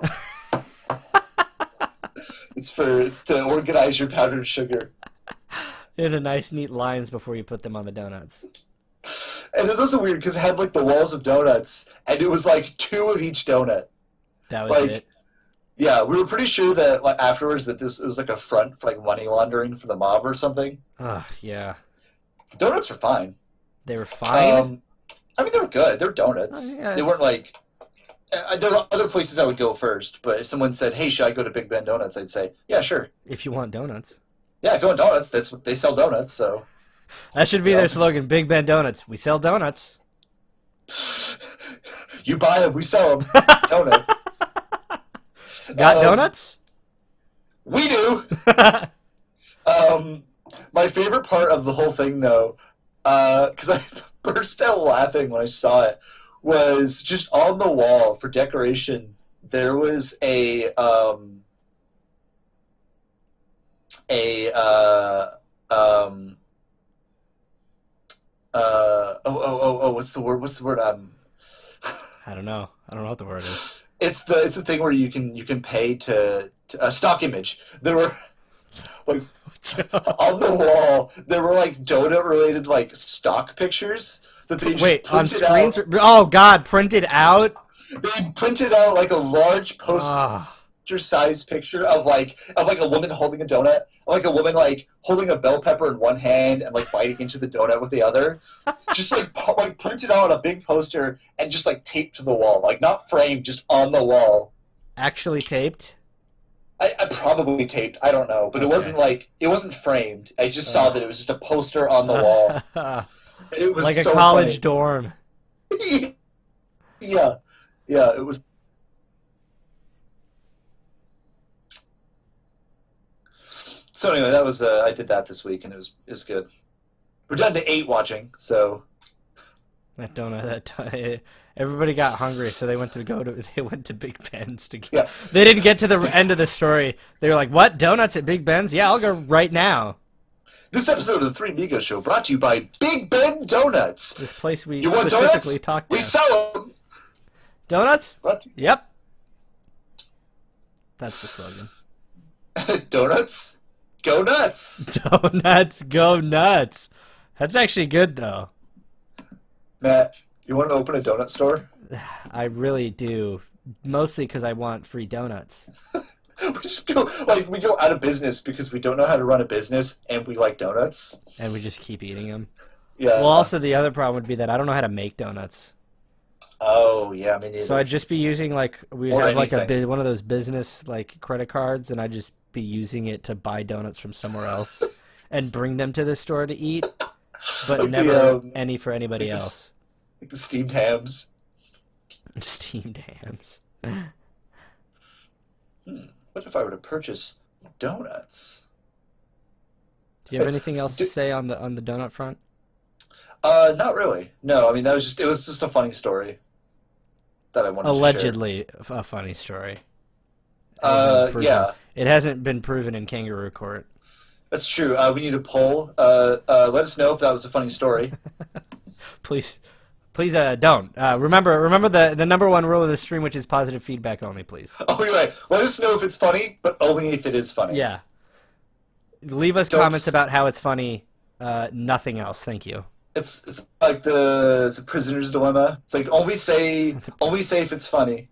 It's to organize your powdered sugar.
Into nice, neat lines before you put them on the donuts.
And it was also weird because it had like the walls of donuts, and it was like 2 of each donut.
That was
Like,
it.
yeah, we were pretty sure that like afterwards that it was like a front for like money laundering for the mob or something.
Ugh, yeah.
The donuts were fine.
They were fine?
I mean, they were good. They were donuts.
Oh, yeah,
They weren't like. There were other places I would go first, but if someone said, "Hey, should I go to Big Ben Donuts?" I'd say, "Yeah, sure.
If you want donuts.
Yeah, if you want donuts, that's what they sell donuts." So
That should be
Yeah.
their slogan, Big Ben Donuts. We sell donuts.
you buy them, we sell them. Donuts.
Got
Um,
donuts?
We do. My favorite part of the whole thing, though, because I burst out laughing when I saw it, was just on the wall for decoration. there was a what's the word? What's the word?
I don't know. I don't know what the word is.
It's the thing where you can pay to a stock image. There were like on the wall there were like donut related like stock pictures that they just
Wait, on
printed
screens?
out.
Oh God, printed out?
They printed out like a large poster
Ah,
size picture of like a woman holding a donut, like a woman like holding a bell pepper in one hand and like biting into the donut with the other, just like like printed out on a big poster and just like taped to the wall, like not framed, just on the wall.
actually taped?
I probably taped, I don't know, but
Okay.
it wasn't framed. I just saw that it was just a poster on the wall, and it was
Like a
so
college dorm.
funny. Yeah, yeah, it was. So anyway, that was I did that this week, and it was good. We're down to 8 watching, so
That donut. Everybody got hungry, so they went to Big Ben's to get.
yeah.
They didn't get to the end of the story. They were like, "What? Donuts at Big Ben's? Yeah, I'll go right now."
This episode of the Three Migos Show brought to you by Big Ben Donuts.
This place we
You want
specifically
donuts?
talked
We
about.
sell them.
Donuts?
What?
Yep. That's the slogan.
Donuts? Go nuts.
Donuts go nuts. That's actually good though.
Matt, you want to open a donut store?
I really do. Mostly because I want free donuts.
We just go we go out of business because we don't know how to run a business and we like donuts.
And we just keep eating them.
Yeah.
Well, also the other problem would be that I don't know how to make donuts.
Oh yeah, me neither.
So I'd just be using we
Or
have like
anything.
one of those business like credit cards, and I'd just be using it to buy donuts from somewhere else and bring them to the store to eat, but
Like
never any for anybody
like the-
else.
like the steamed hams.
Steamed hams.
What if I were to purchase donuts?
Do you have anything else to say on the donut front?
Not really. No, I mean it was just a funny story that I wanted to share.
Allegedly a funny story. It hasn't been proven-
Yeah,
It hasn't been proven in kangaroo court.
that's true. We need a poll. Let us know if that was a funny story.
Please don't. Remember the number one rule of the stream, which is positive feedback only, please.
Oh, you're right. Let us know if it's funny, but only if it is funny.
Yeah. Leave us
Don't
comments
s-
about how it's funny. Nothing else. Thank you.
It's like the prisoner's dilemma. It's like only say if it's funny.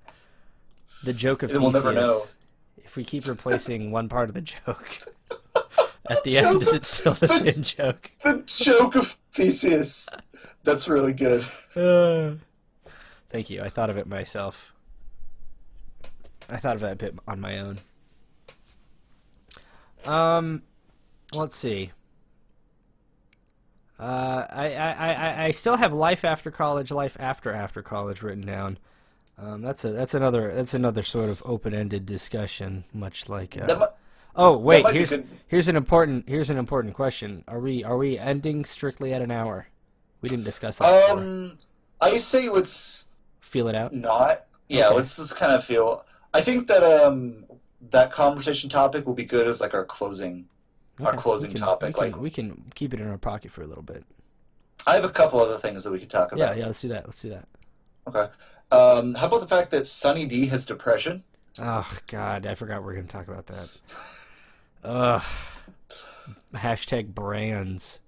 The joke of
Then we'll
Theseus.
never know.
If we keep replacing one part of the joke at the end, is it still the same joke?
The joke of Theseus. That's really good.
Thank you. I thought of it myself. I thought of that bit on my own. Let's see. I still have life after college, life after college written down. That's another sort of open-ended discussion, much like.
That mi-
Oh wait,
might be good.
here's an important question. Are we ending strictly at an hour? We didn't discuss that before.
I say let's
Feel it out.
not. Yeah,
Okay.
let's just kind of feel. I think that that conversation topic will be good as like our closing
Okay,
closing topic.
We can keep it in our pocket for a little bit.
I have a couple other things that we could talk about.
Yeah. Let's do that.
Okay. How about the fact that Sunny D has depression?
Oh God, I forgot we were gonna talk about that. Ugh. Hashtag brands.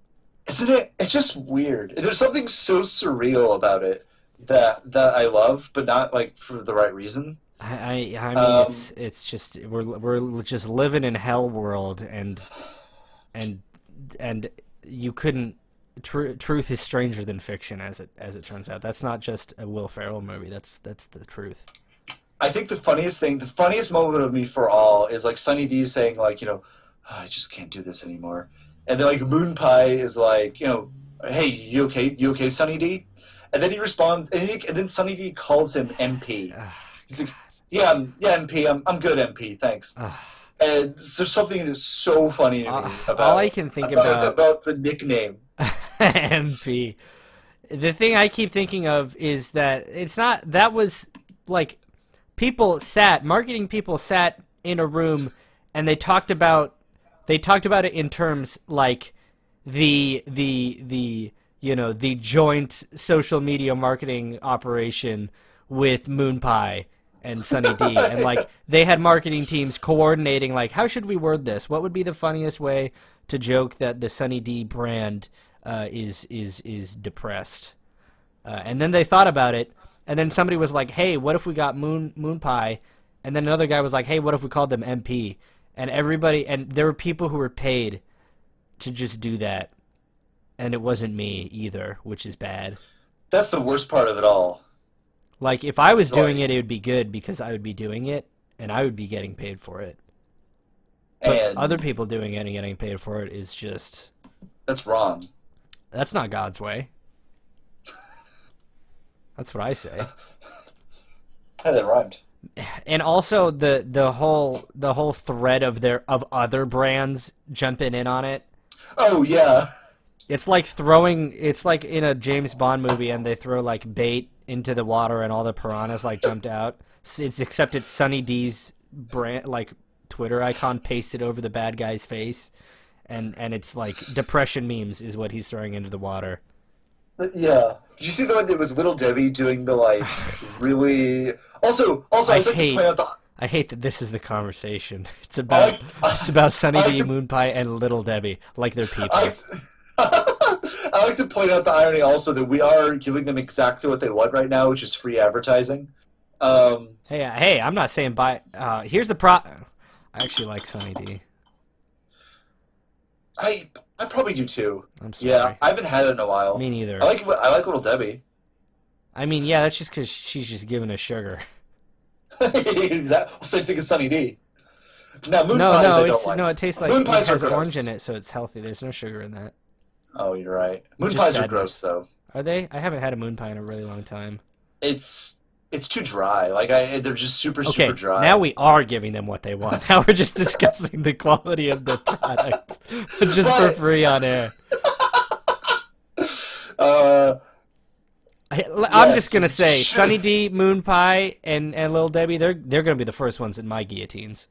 Isn't it? It's just weird. There's something so surreal about it that I love, but not like for the right reason.
I mean, it's just we're just living in hell world, and you couldn't. Truth is stranger than fiction, as it turns out. That's not just a Will Ferrell movie. That's the truth.
I think the funniest moment of me for all is like Sunny D saying like, "Oh, I just can't do this anymore," and then like Moon Pie is like, "Hey, you okay? You okay, Sunny D?" And then he responds, and then Sunny D calls him MP.
Ugh,
He's like, "Yeah, MP. I'm good, MP. Thanks."
ugh.
And there's something that's so funny to me about
All I can think about
the nickname.
MP. The thing I keep thinking of is that it's not. That was like marketing people sat in a room and they talked about it in terms like the joint social media marketing operation with MoonPie and Sunny D, and like they had marketing teams coordinating like, how should we word this? What would be the funniest way to joke that the Sunny D brand is depressed? And then they thought about it, and then somebody was like, hey, what if we got MoonPie? And then another guy was like, hey, what if we called them MP? And there were people who were paid to just do that. And it wasn't me either, which is bad.
That's the worst part of it all.
Like, if I was doing it, it would be good because I would be doing it, and I would be getting paid for it. But
And
other people doing it and getting paid for it is just...
that's wrong.
That's not God's way. That's what I say.
Hey, that rhymed.
And also the whole thread of other brands jumping in on it.
Oh yeah.
It's like in a James Bond movie and they throw like bait into the water and all the piranhas like jumped out. Except it's Sunny D's brand like Twitter icon pasted over the bad guy's face, and it's like depression memes is what he's throwing into the water.
Yeah. Did you see the one that was Little Debbie doing the like really? Also, I
hate that this is the conversation. It's about Sunny D, MoonPie, and Little Debbie, like they're people.
I like to point out the irony also that we are giving them exactly what they want right now, which is free advertising.
Hey, I'm not saying buy. Here's the pro. I actually like Sunny D.
I probably do too.
I'm sorry.
Yeah, I haven't had it in a while.
Me neither.
I like Little Debbie.
I mean, yeah, that's just because she's just giving us sugar.
Exactly. Same thing as Sunny D. Now, moon pies,
it tastes like it has orange in it, so it's healthy. There's no sugar in that.
Oh, you're right. Moon pies are gross, though.
Are they? I haven't had a moon pie in a really long time.
It's too dry. Like they're just super dry.
Now we are giving them what they want. Now we're just discussing the quality of the product, just for free on air. I'm just gonna say, Sunny D, MoonPie, and Little Debbie, they're gonna be the first ones in my guillotines.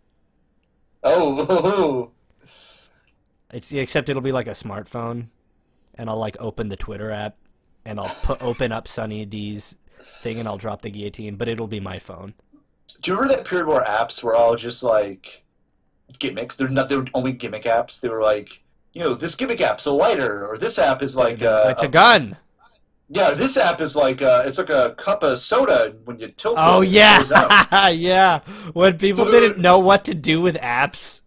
Oh.
Except it'll be like a smartphone, and I'll like open the Twitter app, and I'll open up Sunny D's thing, and I'll drop the guillotine, but it'll be my phone.
Do you remember that period where apps were all just like gimmicks? They were only gimmick apps. They were like, this gimmick app's a lighter, or this app is like
it's a gun.
Yeah, this app is like it's like a cup of soda when you tilt it.
Oh yeah, yeah. When people didn't know what to do with apps,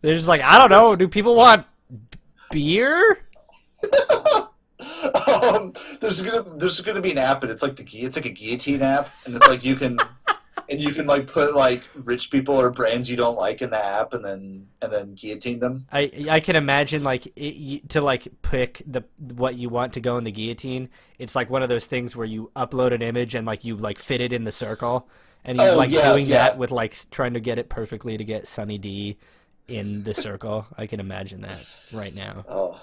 they're just like, I don't know. Do people want beer?
There's gonna be an app, and it's like a guillotine app, and it's like you can like put like rich people or brands you don't like in the app, and then guillotine them.
I can imagine like to like pick what you want to go in the guillotine. It's like one of those things where you upload an image and like you like fit it in the circle, and you're doing that with like trying to get it perfectly to get Sunny D in the circle. I can imagine that right now.
Oh.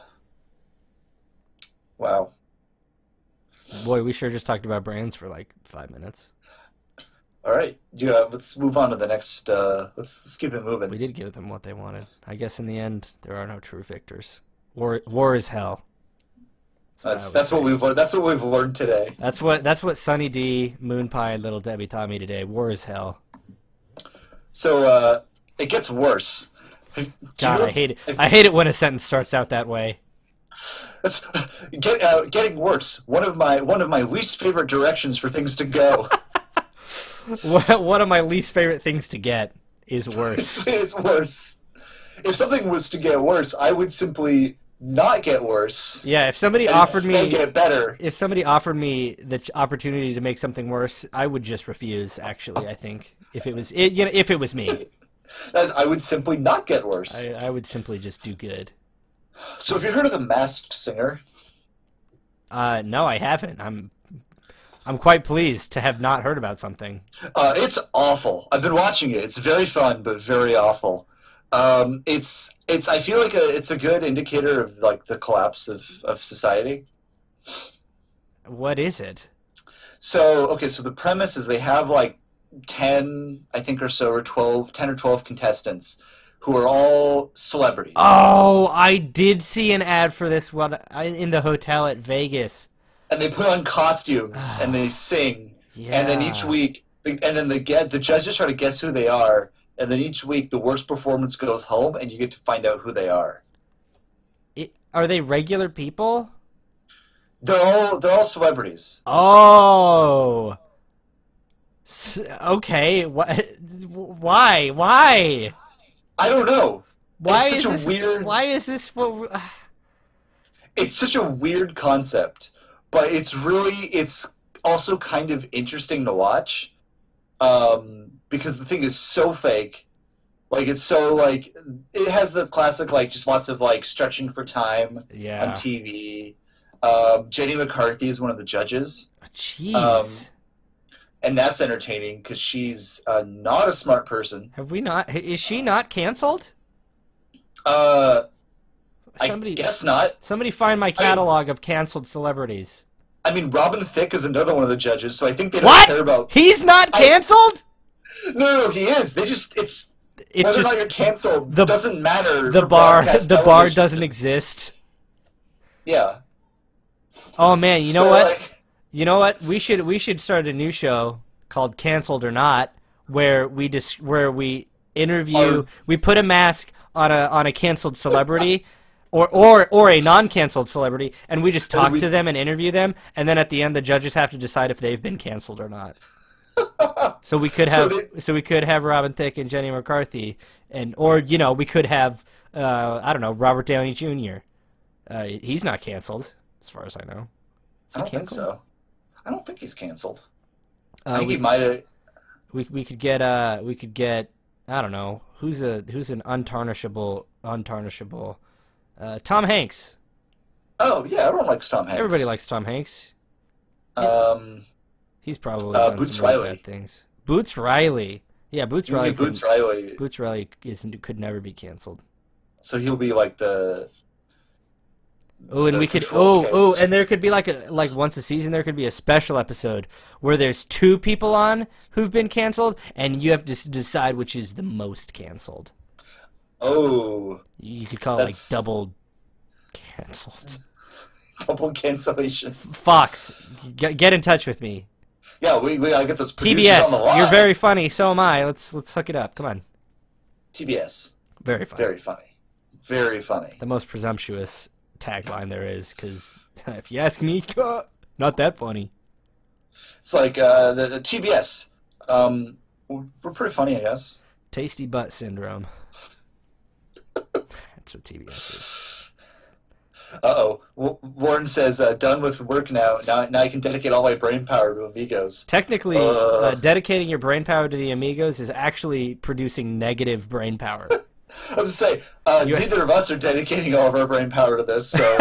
Wow.
Boy, we sure just talked about brands for like 5 minutes.
All right, let's move on to the next. Let's keep it moving.
We did give them what they wanted. I guess in the end, there are no true victors. War is hell.
That's what we've learned. That's what we've learned today.
That's what Sunny D, MoonPie, and Little Debbie taught me today. War is hell.
So it gets worse.
God, I hate it. I hate it when a sentence starts out that way.
It's getting worse. One of my least favorite directions for things to go.
One of my least favorite things to get is worse.
Is worse. If something was to get worse, I would simply not get worse.
Yeah, if somebody offered me
get better.
If somebody offered me the opportunity to make something worse, I would just refuse. Actually, I think if it was me,
I would simply not get worse.
I would simply just do good.
So, have you heard of The Masked Singer?
No, I haven't. I'm quite pleased to have not heard about something.
It's awful. I've been watching it. It's very fun, but very awful. It's. I feel like it's a good indicator of like the collapse of society.
What is it?
So the premise is they have like 10, I think, or so, or 12, 10 or 12 contestants who are all celebrities.
Oh, I did see an ad for this one in the hotel at Vegas.
And they put on costumes and they sing.
Yeah.
And then each week, and then the judges try to guess who they are. And then each week, the worst performance goes home, and you get to find out who they are.
Are they regular people?
They're all celebrities.
Oh. Okay. Why? Why?
I don't know.
Why
it's
is
such
this
a weird?
Why is this what?
It's such a weird concept, but it's also kind of interesting to watch, because the thing is so fake. Like, it's so, like, it has the classic, like, just lots of, like, stretching for time on TV. Jenny McCarthy is one of the judges.
Jeez.
And that's entertaining because she's not a smart person.
Is she not canceled?
I guess not.
Somebody find my catalog of canceled celebrities.
I mean, Robin Thicke is another one of the judges, so I think they don't care about...
He's not canceled?
No, he is. It's whether or not you're canceled doesn't matter.
The bar doesn't exist.
Yeah.
Oh man, you know what? You know what? We should start a new show called Canceled or Not, where we interview, we put a mask on a canceled celebrity, or a non-canceled celebrity, and we just talk to them and interview them, and then at the end the judges have to decide if they've been canceled or not. So we could have Robin Thicke and Jenny McCarthy, or we could have I don't know, Robert Downey Jr. He's not canceled as far as I know.
I don't think so. I don't think he's canceled.
I think
he might have.
We could get I don't know, who's an untarnishable Tom Hanks.
Oh yeah, everyone likes Tom Hanks.
Everybody likes Tom Hanks. He's probably done some really bad things. Boots Riley. Yeah, Boots Riley.
Boots Riley.
Boots Riley could never be canceled.
So he'll be like the.
Oh, and we could. And there could be like once a season there could be a special episode where there's two people on who've been canceled, and you have to decide which is the most canceled.
Oh.
You could call it like double canceled.
Double cancellation.
Fox, get in touch with me.
Yeah, we gotta get those producers
TBS,
on the line.
You're very funny. So am I. Let's hook it up. Come on.
TBS.
Very funny.
Very funny. Very funny.
The most presumptuous tagline there is, because if you ask me, not that funny.
It's like the TBS. We're pretty funny, I guess.
Tasty butt syndrome. That's what TBS is.
Uh-oh. Warren says, done with work now. Now I can dedicate all my brain power to Amigos.
Technically, dedicating your brain power to the Amigos is actually producing negative brain power.
I was going to say, neither of us are dedicating all of our brain power to this, so...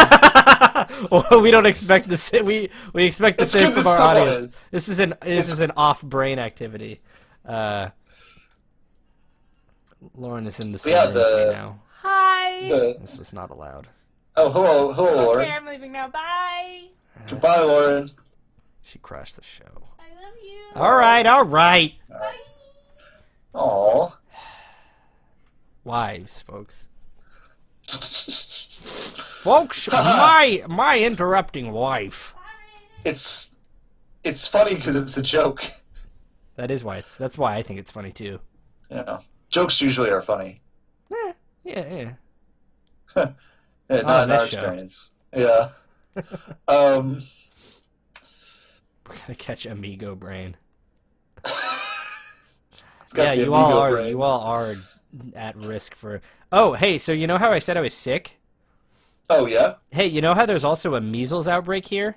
Well, we don't expect the same. We expect the same from our audience. This is an off-brain activity. Lauren is in the same room as me now.
Hi.
This was not allowed.
Oh, hello, Lauren.
Okay, I'm leaving now. Bye.
Goodbye, Lauren.
She crashed the show.
I love you.
All right.
Bye.
Aww.
Wives, folks. Folks, my interrupting wife.
It's funny because it's a joke.
That's why I think it's funny too.
Yeah. Jokes usually are funny.
Yeah.
Not in our experience. Yeah. We're
gonna catch Amigo brain.
Yeah,
you all are at risk for. Oh, hey, so you know how I said I was sick?
Oh yeah.
Hey, you know how there's also a measles outbreak here?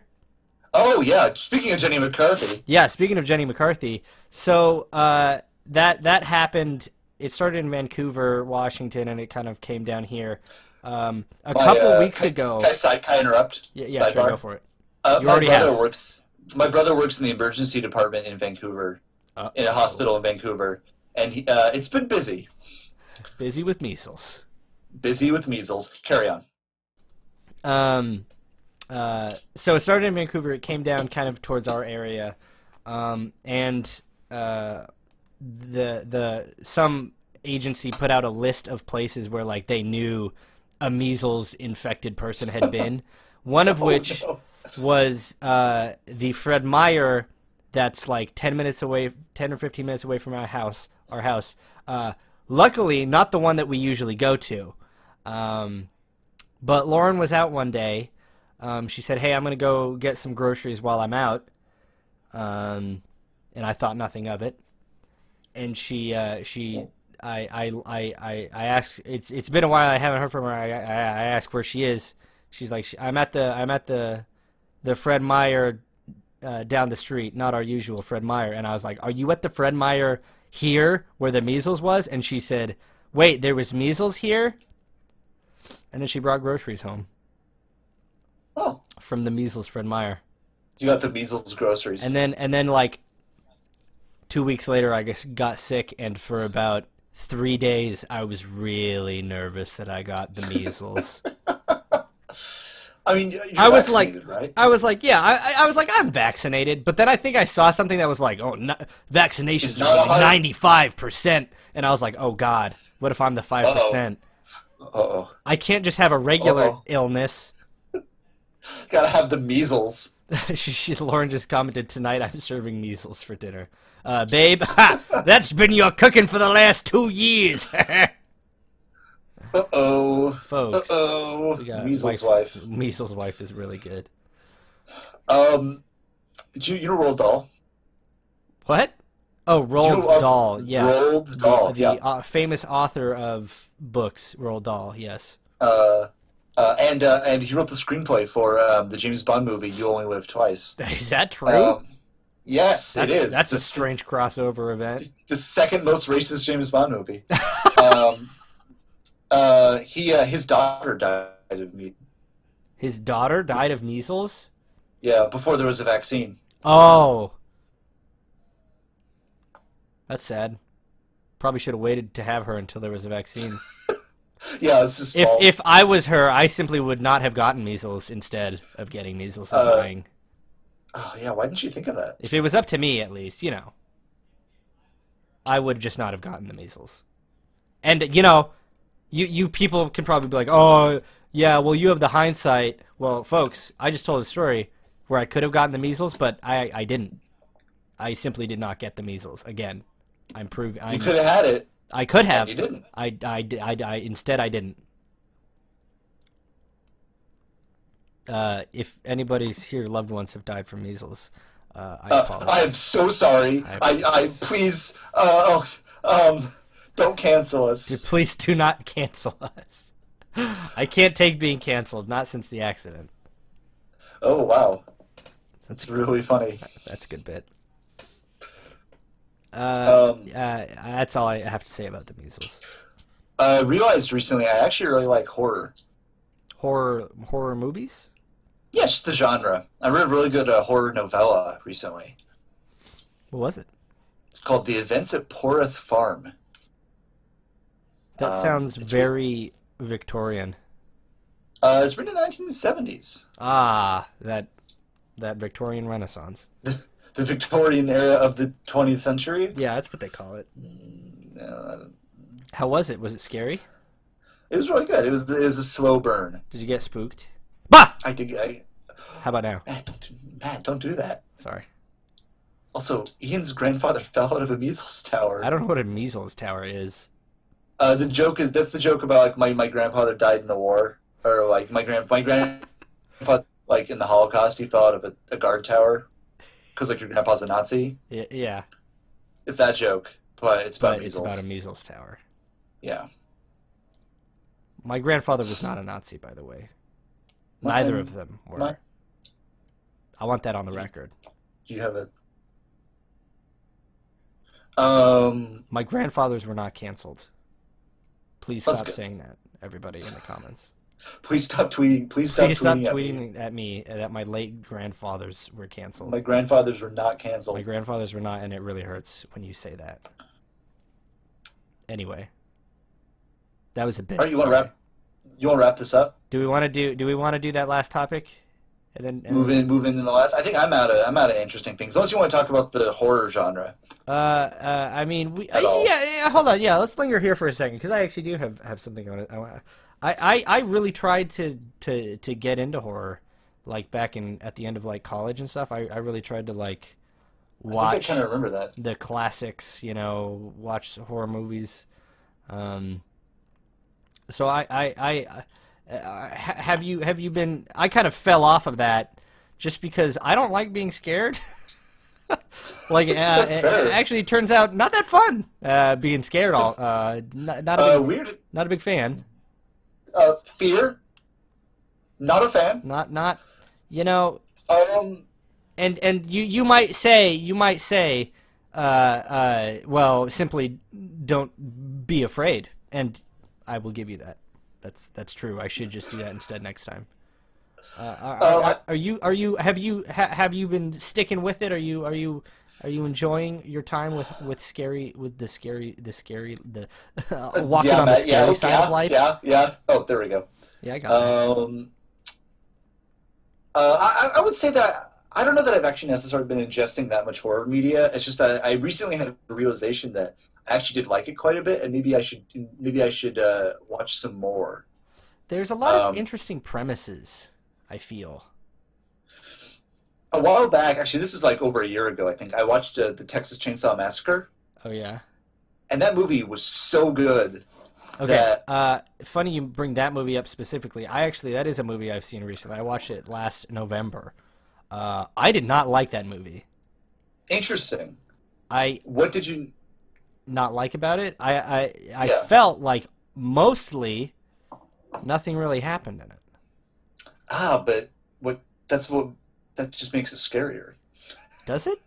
Oh yeah. Speaking of Jenny McCarthy.
Yeah, speaking of Jenny McCarthy. So that happened. It started in Vancouver, Washington, and it kind of came down here. A couple weeks ago.
Can I interrupt?
Yeah, sure, go for it.
My brother works in the emergency department in Vancouver, in a hospital in Vancouver, and it's been busy.
Busy with measles.
Busy with measles. Carry on.
So it started in Vancouver. It came down kind of towards our area, and some agency put out a list of places where like they knew a measles infected person had been. One of which was the Fred Meyer that's like 10 or 15 minutes away from our house. Luckily, not the one that we usually go to. But Lauren was out one day. She said, "Hey, I'm going to go get some groceries while I'm out." And I thought nothing of it. And I asked. It's been a while. I haven't heard from her. I asked where she is. She's like, I'm at the Fred Meyer down the street, not our usual Fred Meyer. And I was like, "Are you at the Fred Meyer here where the measles was?" And she said, "Wait, there was measles here?" And then she brought groceries home.
Oh,
from the measles Fred Meyer.
You got the measles groceries.
And then like 2 weeks later, I guess got sick, and for about 3 days, I was really nervous that I got the measles.
I mean, you're
I was
vaccinated,
like,
right?
I was like, yeah, I was like, I'm vaccinated, but then I think I saw something that was like, oh, vaccinations
It's
are
not
like 95%, and I was like, oh God, what if I'm the 5%?
Uh-oh.
I can't just have a regular
Uh-oh.
illness.
Gotta have the measles.
Lauren just commented, "Tonight I'm serving measles for dinner." Babe, that's been your cooking for the last 2 years.
Uh-oh.
Folks,
Uh-oh.
we got
Measles wife.
Measles wife is really good.
You know Roald Dahl?
What? Oh, Roald
You know,
Dahl, yes.
Roald Dahl,
the famous author of books, Roald Dahl, yes.
And he wrote the screenplay for the James Bond movie You Only Live Twice.
Is that true?
Yes, it is.
That's a strange crossover event.
The second most racist James Bond movie. His daughter died of measles.
His daughter died of measles?
Yeah, before there was a vaccine.
Oh. That's sad. Probably should have waited to have her until there was a vaccine.
Yeah, it's just
If I was her, I simply would not have gotten measles instead of getting measles and dying.
Oh yeah, why didn't you think of that?
If it was up to me, at least, I would just not have gotten the measles. And you people can probably be like, "Oh, yeah, well, you have the hindsight." Well, folks, I just told a story where I could have gotten the measles, but I didn't. I simply did not get the measles. Again,
You could have had it.
I could have.
You didn't.
Instead, I didn't. If anybody's here, loved ones have died from measles, I apologize.
I am so sorry. I please, don't cancel us.
Please do not cancel us. I can't take being canceled, not since the accident.
Oh wow, that's really funny.
That's a good bit. That's all I have to say about the measles.
I realized recently I actually really like horror.
Horror movies?
Yes, the genre. I read a really good horror novella recently.
What was it?
It's called The Events at Porth Farm.
That sounds very Victorian.
It's written in the 1970s.
Ah, that Victorian Renaissance.
The Victorian era of the 20th century.
Yeah, that's what they call it. How was it? Was it scary?
It was really good. It was a slow burn.
Did you get spooked? Bah!
I did.
How about now?
Matt, don't do that.
Sorry.
Also, Ian's grandfather fell out of a measles tower.
I don't know what a measles tower is.
The joke is that's the joke about like my grandfather died in the war, or like my grandfather like in the Holocaust he fell out of a guard tower because like your grandpa's a Nazi.
Yeah.
It's that joke, but it's about
It's
measles.
about a measles tower.
Yeah.
My grandfather was not a Nazi, by the way. Neither of them were. I want that on the record.
Do you have a?
My grandfathers were not canceled. Please
That's
stop
good.
saying that, everybody in the comments.
Please stop tweeting. Please stop
tweeting at me that my late grandfathers were canceled.
My grandfathers were not canceled.
My grandfathers were not, and it really hurts when you say that. Anyway, that was a bit.
All right, you want to wrap this up?
Do we want to do that last topic?
move in the last. I think I'm out of interesting things. Unless you want to talk about the horror genre.
I mean,
At all.
yeah, hold on, yeah, let's linger here for a second because I actually do have something on it. I really tried to get into horror, like back at the end of like college and stuff. I really tried to like watch.
I think I kind of remember that.
The classics, watch horror movies. So have you been? I kind of fell off of that just because I don't like being scared. Like it actually turns out not that fun being scared. Not a big fan.
Fear. Not a fan.
Not And you might say, well, simply don't be afraid, and I will give you that. That's true. I should just do that instead next time. Have you been sticking with it? Are you enjoying your time with walking on the scary side of life?
Yeah. Oh, there we go.
Yeah, I got that.
I would say that I don't know that I've actually necessarily been ingesting that much horror media. It's just that I recently had a realization that I actually did like it quite a bit, and maybe I should watch some more.
There's a lot of interesting premises, I feel.
A while back, actually, this is like over a year ago, I think, I watched the Texas Chainsaw Massacre.
Oh, yeah?
And that movie was so good.
Okay, funny you bring that movie up specifically. That is a movie I've seen recently. I watched it last November. I did not like that movie.
Interesting.
What
did you
not like about it? I felt like mostly nothing really happened in it.
But that just makes it scarier.
Does it?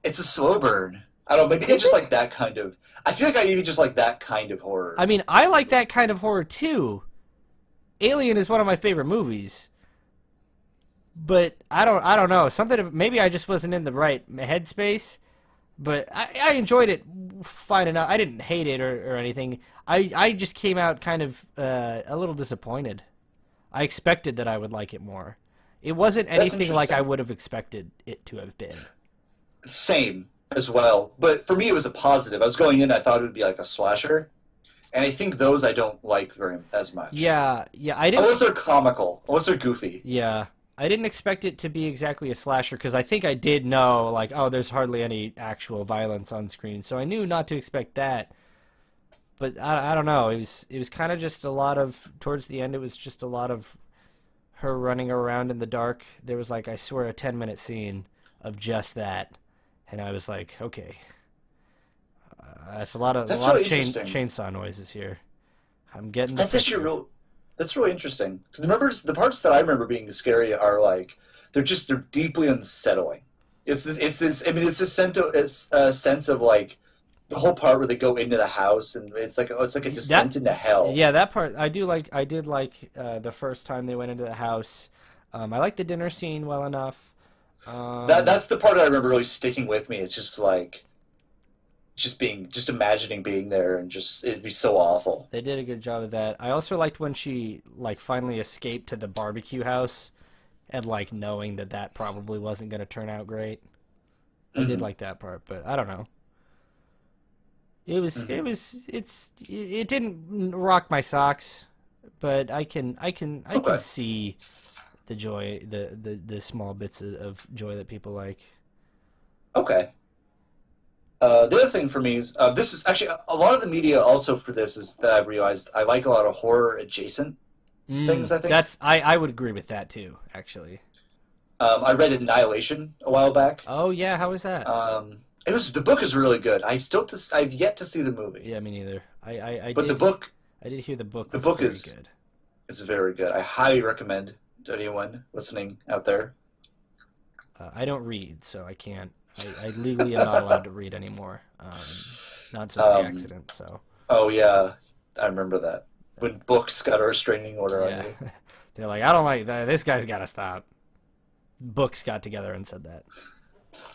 It's a slow burn. I don't know, maybe it's just like that kind of... I feel like I even just like that kind of horror.
I mean, I like that kind of horror too. Alien is one of my favorite movies. But I don't know. Maybe I just wasn't in the right headspace. But I enjoyed it fine enough. I didn't hate it or anything. I just came out kind of a little disappointed. I expected that I would like it more. It wasn't anything like I would have expected it to have been.
Same as well. But for me, it was a positive. I was going in, I thought it would be like a slasher. And I think those I don't like as much.
Yeah, I didn't...
Unless they're comical. Unless they're goofy.
Yeah. I didn't expect it to be exactly a slasher because I think I did know, like, oh, there's hardly any actual violence on screen. So I knew not to expect that. But I don't know. It was kind of just a lot of... Towards the end, it was just a lot of her running around in the dark. There was, like, I swear, a 10-minute scene of just that. And I was like, okay. That's a lot of chainsaw noises here. I'm getting the picture.
That's really interesting. The parts that I remember being scary are like they're deeply unsettling. It's this. I mean, it's a sense of like the whole part where they go into the house and it's like a descent into hell.
Yeah, that part I did like the first time they went into the house. I liked the dinner scene well enough.
That's the part I remember really sticking with me. It's just like. Just imagining being there and it'd be so awful.
They did a good job of that. I also liked when she like finally escaped to the barbecue house and like knowing that probably wasn't going to turn out great. I did like that part, but I don't know. It didn't rock my socks, but I can see the joy, the small bits of joy that people like.
Okay. The other thing for me is this is actually a lot of the media also for this is that I've realized I like a lot of horror adjacent things. I think
I would agree with that too. Actually,
I read Annihilation a while back.
Oh yeah, how was that?
The book is really good. I've yet to see the movie.
Yeah, me neither. I did hear the book.
The book is good. It's very good. I highly recommend to anyone listening out there.
I don't read, so I can't. I legally am not allowed to read anymore. Not since the accident, so.
Oh, yeah. I remember that. When books got a restraining order on you.
They're like, I don't like that. This guy's got to stop. Books got together and said that.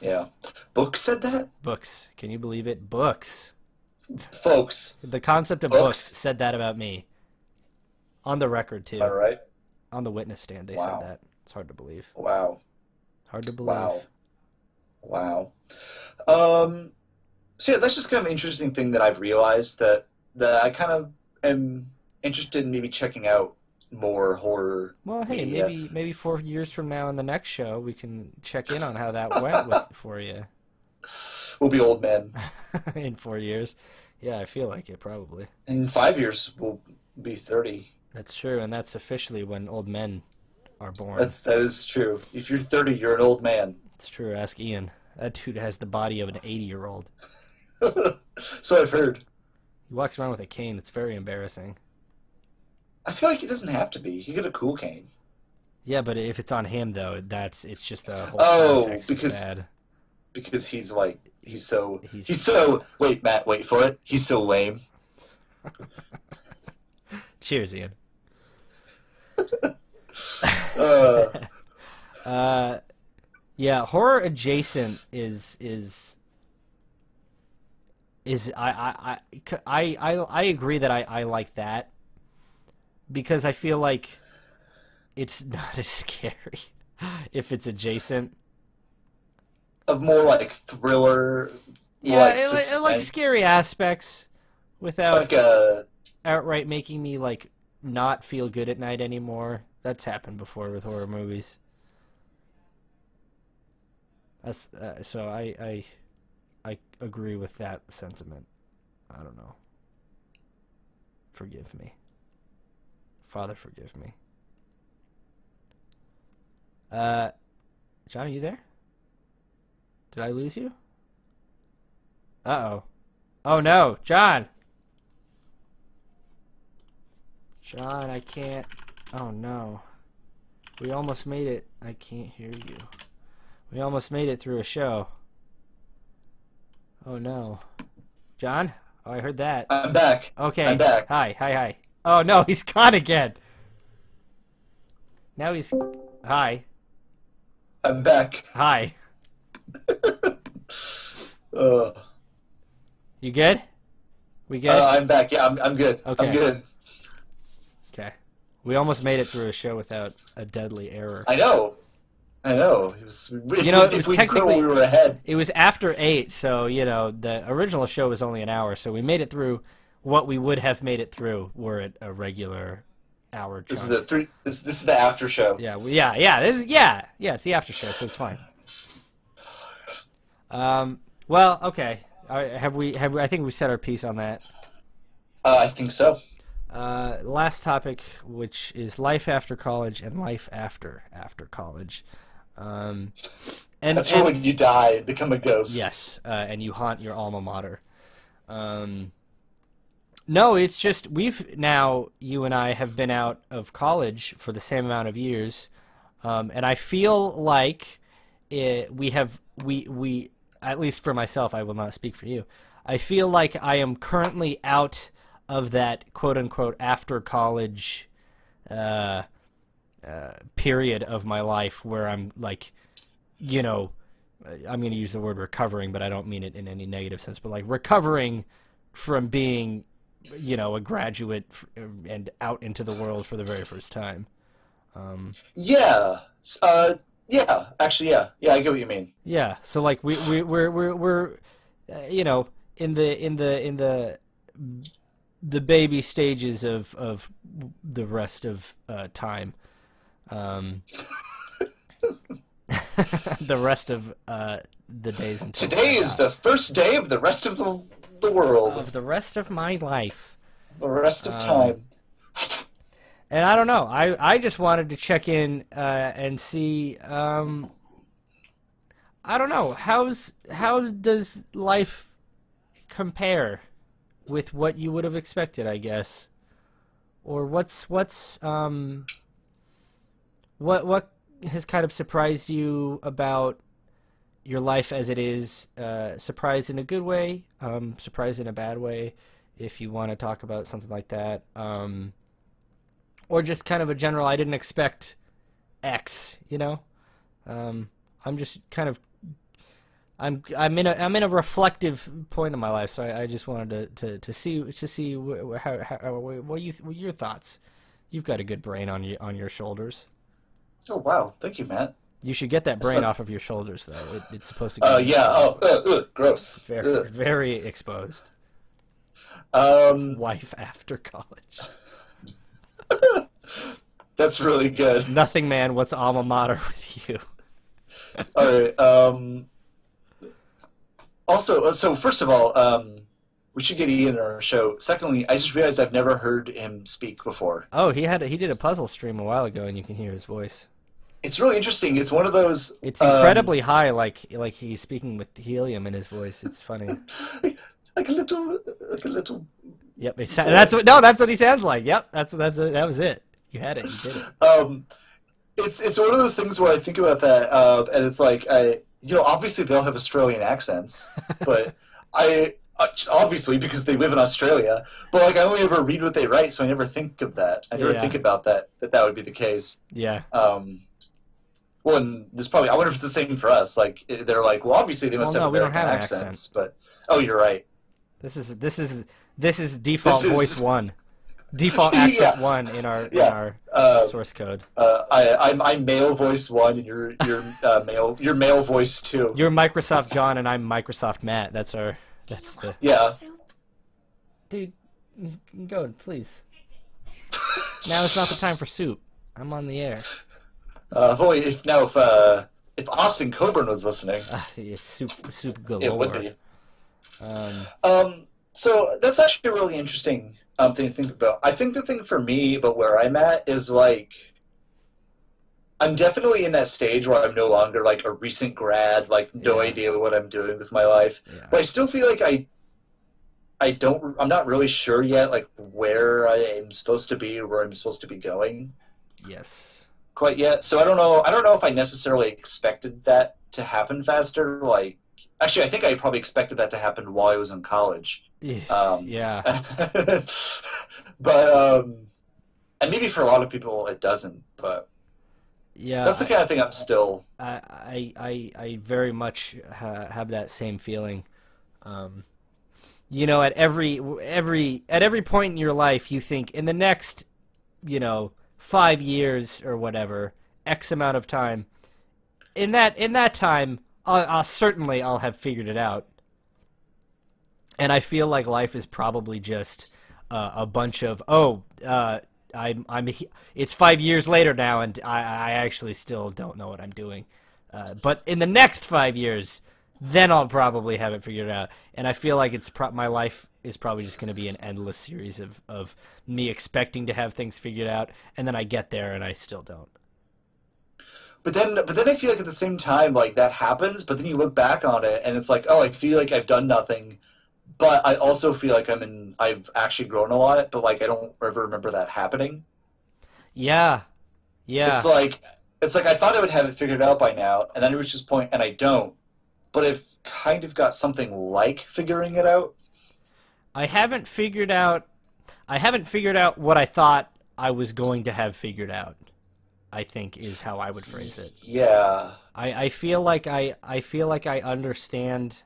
Yeah. Books said that?
Books. Can you believe it? Books.
Folks.
The concept of books said that about me. On the record, too.
All right.
On the witness stand, they said that. It's hard to believe.
Wow.
Hard to believe.
Wow. Wow. Um, so yeah, that's just kind of an interesting thing that I've realized that I kind of am interested in maybe checking out more horror
Well, hey,
media.
maybe 4 years from now in the next show we can check in on how that went for you
We'll be old men.
in 4 years. Yeah, I feel like it probably.
In 5 years, we'll be 30.
That's true, and that's officially when old men are born.
That is true. If you're 30, you're an old man.
It's true. Ask Ian. That dude has the body of an 80-year-old.
So I've heard.
He walks around with a cane. It's very embarrassing.
I feel like it doesn't have to be. You get a cool cane.
Yeah, but if it's on him though, it's just the whole
Oh,
context is bad.
because he's
He's
he's so wait, Matt, wait for it. He's so lame.
Cheers, Ian.
Uh,
Yeah, horror adjacent is I agree that I like that because I feel like it's not as scary if it's adjacent.
of more like thriller,
Yeah,
like
it like
suspense,
scary aspects without
like a
outright making me like not feel good at night anymore. That's happened before with horror movies. That's so I agree with that sentiment. I don't know. Forgive me. Father, forgive me. John, are you there? Did I lose you? Uh-oh. Oh no, John! John, I can't. Oh no. We almost made it. I can't hear you. We almost made it through a show. Oh no. John? Oh, I heard that.
I'm back.
Okay.
I'm back.
Hi. Oh no, he's gone again. Now he's... Hi.
I'm back.
Hi.
Uh,
You good? We good?
I'm back. Yeah, I'm good.
Okay.
I'm good.
Okay. We almost made it through a show without a deadly error.
I know. It was.
You know, it
if
was
we
technically-
we were ahead.
It was after 8, so, you know, the original show was only an hour, so we made it through what we would have made it through were it a regular hour chunk.
This is the three. This is the after show.
Yeah, it's the after show, so it's fine. Well, okay. I think we said our piece on that.
I think so.
Last topic, which is life after college and life after college. And
That's when you die and become a ghost.
yes, and you haunt your alma mater. No, it's just you and I have been out of college for the same amount of years, and I feel like we at least for myself, I will not speak for you. I feel like I am currently out of that quote unquote after college period of my life where I'm like, you know, I'm going to use the word recovering, but I don't mean it in any negative sense, but like recovering from being, you know, a graduate and out into the world for the very first time.
Yeah. Yeah. Actually, yeah. Yeah, I get what you mean.
Yeah, so like we're you know, in the baby stages of the rest of time. The rest of the days until
Today is the first day of the rest of the world.
of the rest of my life.
The rest of time.
And I don't know. I just wanted to check in and see. I don't know. How does life compare with what you would have expected? I guess, or what has kind of surprised you about your life as it is? Surprised in a good way, surprised in a bad way, if you want to talk about something like that. Or just kind of a general, I didn't expect X, you know? I'm just kind of, I'm in a reflective point in my life, so I just wanted to see how what your thoughts. You've got a good brain on your shoulders.
Oh wow, thank you, Matt.
You should get that brain
So-
off of your shoulders, though. It's supposed to get
Yeah. Oh, gross.
very,
Ugh.
very exposed.
Um,
Wife after college.
that's really good.
Nothing, man. What's alma mater with you?
All right. Also, so first of all, we should get Ian on our show. Secondly, I just realized I've never heard him speak before.
Oh, he did a puzzle stream a while ago, and you can hear his voice.
It's really interesting. It's one of those.
It's incredibly high, like he's speaking with helium in his voice. It's funny.
like a little.
Yep, that's what he sounds like. Yep, that was it. You had it. You did it.
It's one of those things where I think about that, and it's like obviously they'll have Australian accents, but just obviously because they live in Australia. But like I only ever read what they write, so I never think of that. I never
Yeah.
think about that would be the case.
Yeah.
Well, and there's probably I wonder if it's the same for us. Like they're like, well, obviously they must
Well,
have
no, we don't
American
have an
accents,
accent.
but oh, you're right.
This is default
This is-
voice 1. Default accent
Yeah.
1 in our
Yeah.
source code.
I'm male voice 1, and you're male voice 2.
You're Microsoft John, and I'm Microsoft Matt. That's the
Yeah.
Soup.
dude. Go, please. Now it's not the time for soup. I'm on the air.
If Austin Coburn was listening,
Yeah, soup
it would
galore.
be.
Um,
So that's actually a really interesting thing to think about. I think the thing for me about where I'm at is like I'm definitely in that stage where I'm no longer like a recent grad, like no
Yeah.
idea what I'm doing with my life.
yeah.
But I still feel like I'm not really sure yet like where I am supposed to be, where I'm supposed to be going
Yes.
quite yet. So I don't know if I necessarily expected that to happen faster. Like actually I think I probably expected that to happen while I was in college.
Yeah.
But and maybe for a lot of people it doesn't, but
Yeah.
that's the kind of thing I'm still
I very much have that same feeling. At every point in your life, you think in the next, 5 years or whatever, X amount of time. In that time, I'll have figured it out. And I feel like life is probably just a bunch of it's 5 years later now, and I actually still don't know what I'm doing. But in the next 5 years, then I'll probably have it figured out. And I feel like my life is probably just going to be an endless series of me expecting to have things figured out, and then I get there and I still don't.
but then I feel like at the same time like that happens, but then you look back on it and it's like, oh, I feel like I've done nothing. But I also feel like I've actually grown a lot, but like I don't ever remember that happening.
Yeah.
It's like I thought I would have it figured out by now, and then it was just point, and I don't. But I've kind of got something like figuring it out.
I haven't figured out what I thought I was going to have figured out, I think is how I would phrase it.
Yeah.
I feel like I understand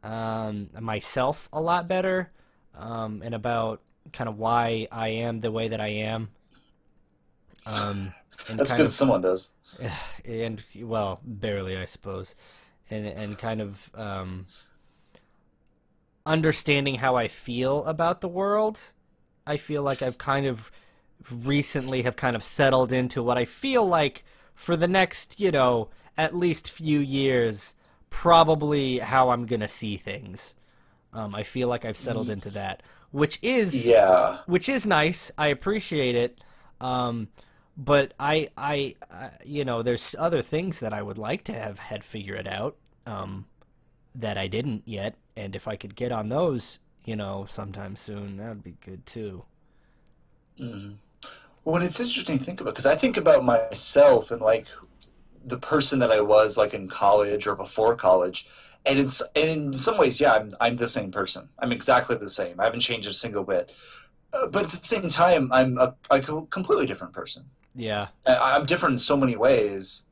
myself a lot better, and about kind of why I am the way that I am. And
That's
kind
good
of,
someone does.
and well, barely, I suppose, and kind of understanding how I feel about the world. I feel like I've kind of recently have kind of settled into what I feel like for the next, at least few years, probably how I'm gonna see things. I feel like I've settled into that, which is nice. I appreciate it. But I there's other things that I would like to have had figured out, that I didn't yet, and if I could get on those, sometime soon, that would be good too.
Mm-hmm. Well, it's interesting to think about, because I think about myself and like the person that I was like in college or before college, and in some ways, yeah, I'm the same person. I'm exactly the same. I haven't changed a single bit. But at the same time, I'm a completely different person.
Yeah.
I'm different in so many ways.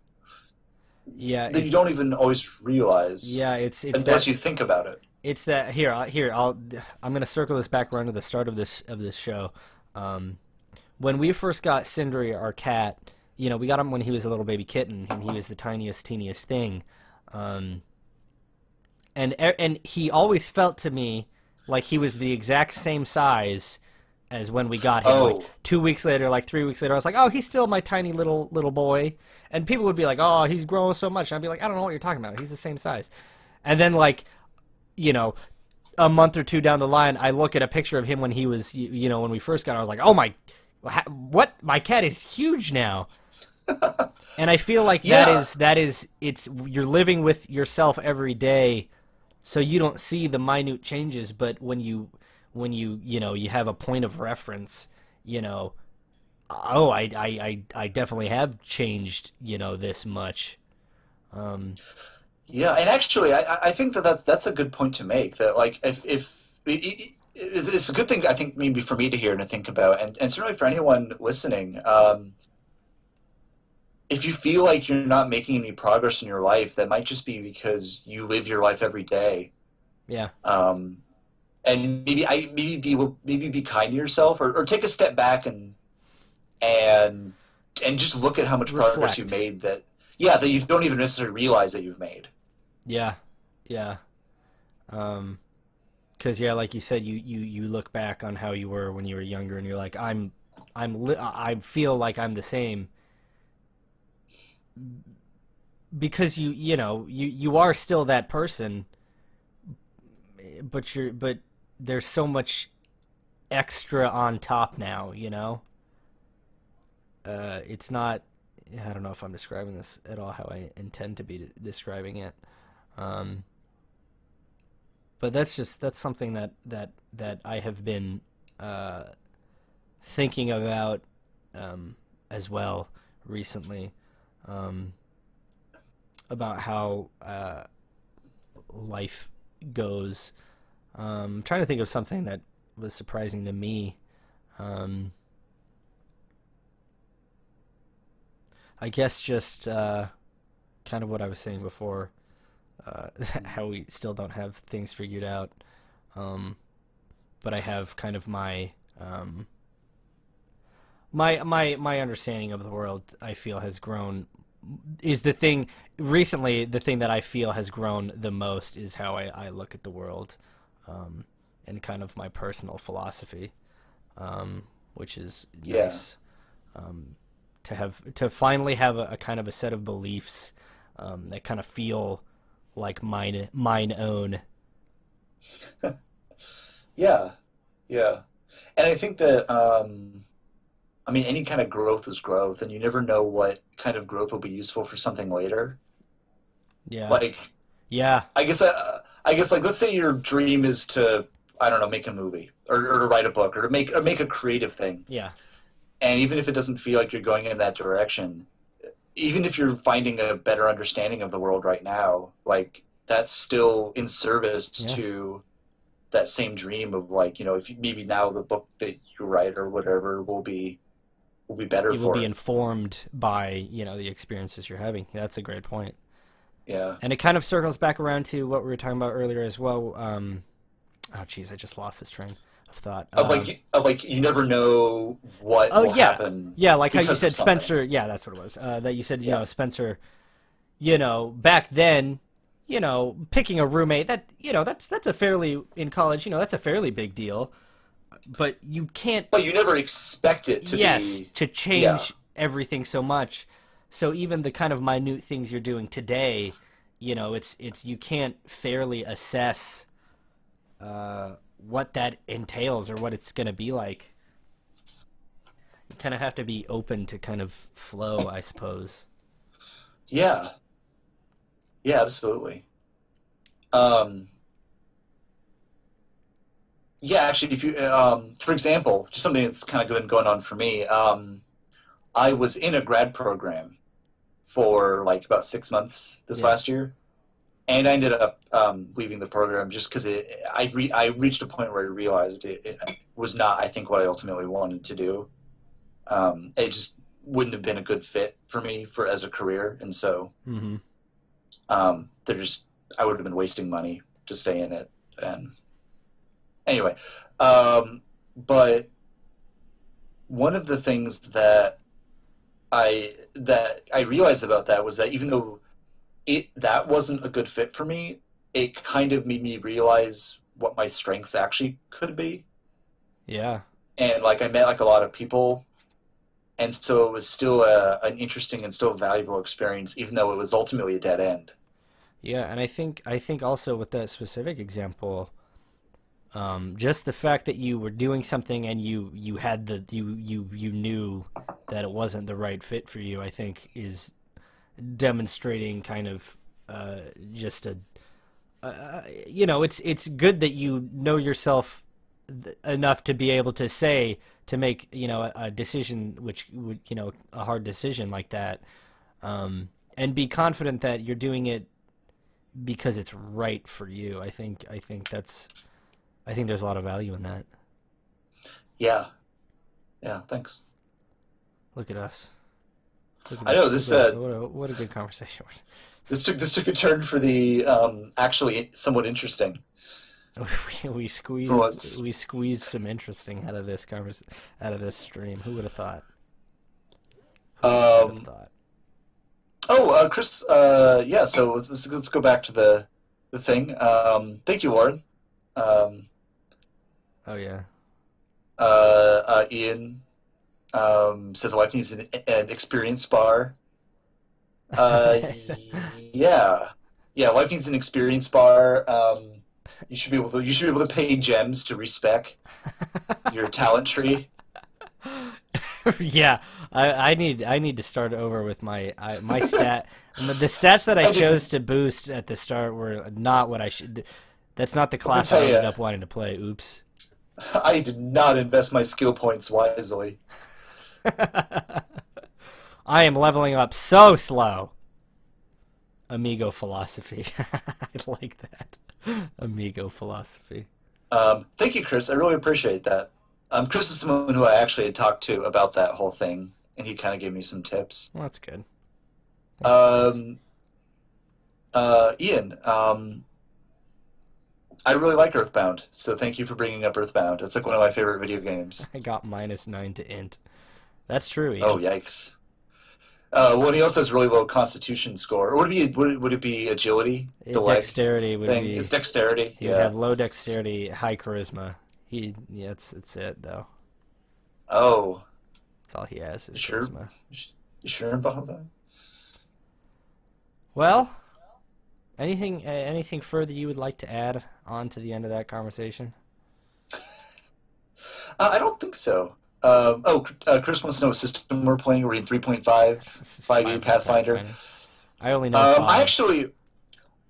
Yeah.
That you don't even always realize.
Yeah, it's
unless you think about it.
It's that I'm gonna circle this back around to the start of this show. When we first got Sindri, our cat, you know, we got him when he was a little baby kitten, and he was the tiniest, teeniest thing. And he always felt to me like he was the exact same size as when we got him.
Oh.
Like 2 weeks later, like 3 weeks later, I was like, oh, he's still my tiny little boy. And people would be like, oh, he's grown so much. And I'd be like, I don't know what you're talking about. He's the same size. And then, like, you know, a month or two down the line, I look at a picture of him when he was, you know, when we first got him. I was like, oh my, what? My cat is huge now. And I feel like
Yeah.
that is it's you're living with yourself every day, so you don't see the minute changes. But when you you know, you have a point of reference, you know, oh, I definitely have changed, you know, this much.
Yeah, and actually, I think that's a good point to make. That like if it's a good thing, I think, maybe for me to hear and to think about, and certainly for anyone listening. If you feel like you're not making any progress in your life, that might just be because you live your life every day.
Yeah,
And maybe be kind to yourself, or take a step back and just look at how much progress you've
Reflect.
made. That you don't even necessarily realize that you've made.
yeah, yeah. 'Cause yeah, like you said, you look back on how you were when you were younger, and you're like, I feel like I'm the same. Because you know you are still that person, but there's so much extra on top now, you know. It's not, I don't know if I'm describing this at all how I intend to be describing it. But that's something that I have been thinking about as well recently. About how life goes. Trying to think of something that was surprising to me. I guess just kind of what I was saying before, how we still don't have things figured out. But I have kind of my my understanding of the world, I feel, has grown. Is the thing recently, the thing that I feel has grown the most is how I look at the world, and kind of my personal philosophy, which is
Yeah.
nice, to finally have a kind of a set of beliefs that kind of feel like mine own.
Yeah, yeah. And I think that, I mean, any kind of growth is growth, and you never know what kind of growth will be useful for something later.
Yeah,
Like,
yeah,
I guess, like, let's say your dream is to, I don't know, make a movie, or to write a book, or to make a creative thing.
yeah,
And even if it doesn't feel like you're going in that direction, even if you're finding a better understanding of the world right now, like, that's still in service
yeah.
to that same dream of, like, you know, if you, maybe now the book that you write or whatever will be better
It will
for
be
it.
informed by, you know, the experiences you're having. That's a great point.
Yeah.
And it kind of circles back around to what we were talking about earlier as well. Oh, geez, I just lost this train of thought.
Of like you never know what
Oh,
will
yeah.
happen
Yeah, like how you
because
said
of something.
Spencer. Yeah, that's what it was. That you said, you
Yeah.
know, Spencer, you know, back then, you know, picking a roommate, that, you know, that's a fairly, in college, you know, that's a fairly big deal. But you can't,
But you never expect it to
yes,
be.
to
Yeah.
change everything so much. So even the kind of minute things you're doing today, you know, it's you can't fairly assess what that entails or what it's going to be like. You kind of have to be open to kind of flow, I suppose.
Yeah. Yeah, absolutely. Um, yeah, actually, if you, for example, just something that's kind of been going on for me. I was in a grad program for like about 6 months this
Yeah.
last year, and I ended up leaving the program just because I reached a point where I realized it was not, I think, what I ultimately wanted to do. It just wouldn't have been a good fit for me for as a career, and so
Mm-hmm.
they're just I would have been wasting money to stay in it. And anyway, but one of the things that I realized about that was that even though that wasn't a good fit for me, it kind of made me realize what my strengths actually could be.
Yeah.
And like I met like a lot of people, and so it was still an interesting and still valuable experience, even though it was ultimately a dead end.
Yeah, and I think also with that specific example, just the fact that you were doing something and you had you knew that it wasn't the right fit for you, I think is demonstrating kind of just a it's good that you know yourself enough to be able to say to make a decision which would a hard decision like that, and be confident that you're doing it because it's right for you. I think there's a lot of value in that.
Yeah, yeah. Thanks.
Look at us. Look at
I know
this.
this.
What a good conversation.
This took a turn for the actually somewhat interesting.
we
For once.
squeezed some interesting out of this out of this stream. Who would have thought? Who would have
Um,
thought?
Chris. Yeah. So let's go back to the thing. Thank you, Warren. Um,
Oh yeah.
Ian says life needs an experienced bar. Uh, yeah, yeah. Life needs an experienced bar. You should be able to pay gems to respec your talent tree.
Yeah, I need to start over with my stat. The stats that I
I
chose
didn't.
to boost at the start were not what I should. That's not the
Let me
class I
tell
ended
you,
up wanting to play. Oops.
I did not invest my skill points wisely.
I am leveling up so slow. Amigo philosophy. I like that. Amigo philosophy.
Thank you, Chris. I really appreciate that. Chris is someone who I actually had talked to about that whole thing, and he kind of gave me some tips.
Well, that's good. Thanks, Chris.
Um, Ian, I really like Earthbound, so thank you for bringing up Earthbound. It's like one of my favorite video games.
I got -9 to int. That's true,
Oh,
Ian.
yikes. Well, he also has really low Constitution score. Or would it be agility, the leg
Dexterity would
thing? It's
be.
dexterity.
He would
Yeah.
have low dexterity, high charisma. Yeah, it's it though.
Oh,
That's all he has is
you sure?
charisma.
You sure about that?
Well, anything further you would like to add on to the end of that conversation?
I don't think so. Chris wants to know what system we're playing. We're in 3.5, 5e
5e
Pathfinder.
Pathfinder. I only know
I
5.
actually,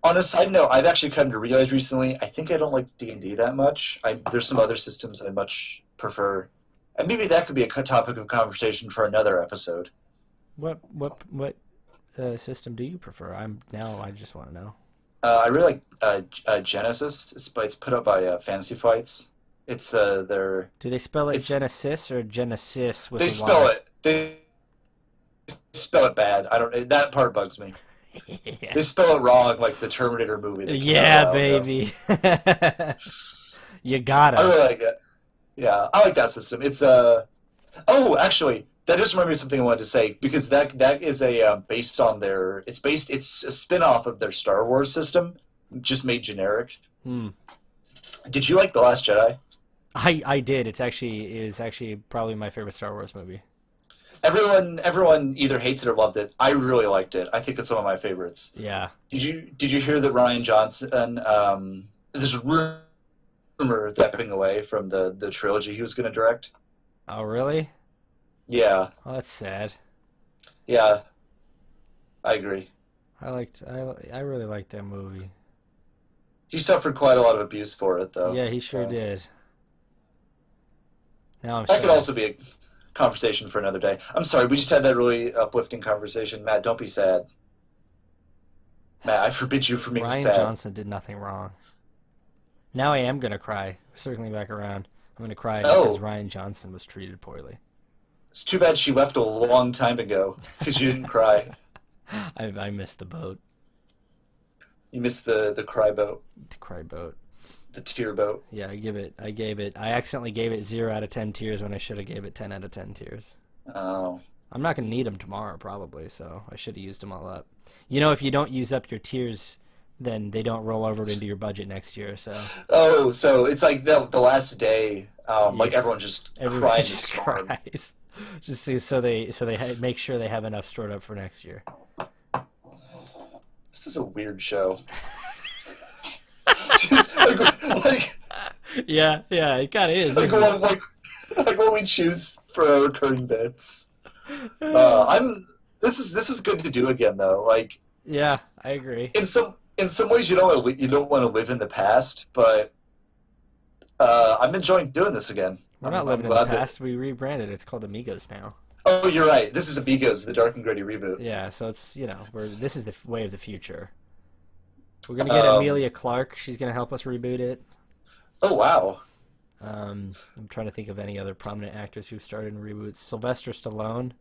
on a side note, I've actually come to realize recently, I think I don't like D&D that much. There's some other systems I much prefer. And maybe that could be a topic of conversation for another episode.
What system do you prefer? I just want to know.
I really like Genesis. It's put up by Fantasy Flights. It's their
Do they spell it
it's
Genesis or Genesis with
they
a
spell
Y?
it they spell it bad. I don't that part bugs me.
Yeah.
They spell it wrong, like the Terminator movie that came out a
Yeah,
while ago.
baby. You
I
gotta.
really like it. Yeah, I like that system. It's oh, actually, that just reminded me of something I wanted to say because that is a based on their it's a spin-off of their Star Wars system, just made generic.
Hmm.
Did you like The Last Jedi?
I did. Is actually probably my favorite Star Wars movie.
Everyone either hates it or loved it. I really liked it. I think it's one of my favorites.
Yeah.
Did you hear that Ryan Johnson there's a rumor stepping away from the trilogy he was going to direct?
Oh, really?
Yeah,
Oh, that's sad.
yeah, I agree.
I really liked that movie.
He suffered quite a lot of abuse for it, though.
Yeah, he sure
So
did. Now I'm
that could
sad.
also be a conversation for another day. I'm sorry, we just had that really uplifting conversation. Matt, don't be sad. Matt, I forbid you from being
Ryan
sad.
Johnson did nothing wrong. Now I am gonna cry. Circling back around, I'm gonna cry because
Oh,
Ryan Johnson was treated poorly.
it's too bad she left a long time ago because you didn't cry.
I missed the boat,
You missed the cry boat,
the cry boat.
the tear boat.
Yeah, I accidentally gave it 0 out of 10 tears when I should have gave it 10 out of 10 tears.
Oh,
I'm not gonna need them tomorrow probably, so I should have used them all up. You know, if you don't use up your tiers, then they don't roll over into your budget next year. So
Oh, so it's like the last day, like
Yeah.
everyone's just
everyone
crying
just
to storm.
cries, just so they make sure they have enough stored up for next year.
This is a weird show. Just, like,
Yeah, it kind of is.
like,
Isn't it?
like what we choose for our recurring bits. This is good to do again though. Like
Yeah, I agree.
in some ways you don't want to live in the past, but I'm enjoying doing this again.
We're not
I'm
living in the
glad that-
past. We rebranded. It's called Amigos now.
Oh, you're right. This is Amigos, the Dark and Gritty reboot.
Yeah, so it's this is the way of the future. We're gonna get
Um,
Emilia Clarke. She's gonna help us reboot it.
Oh wow.
I'm trying to think of any other prominent actors who've starred in reboots. Sylvester Stallone.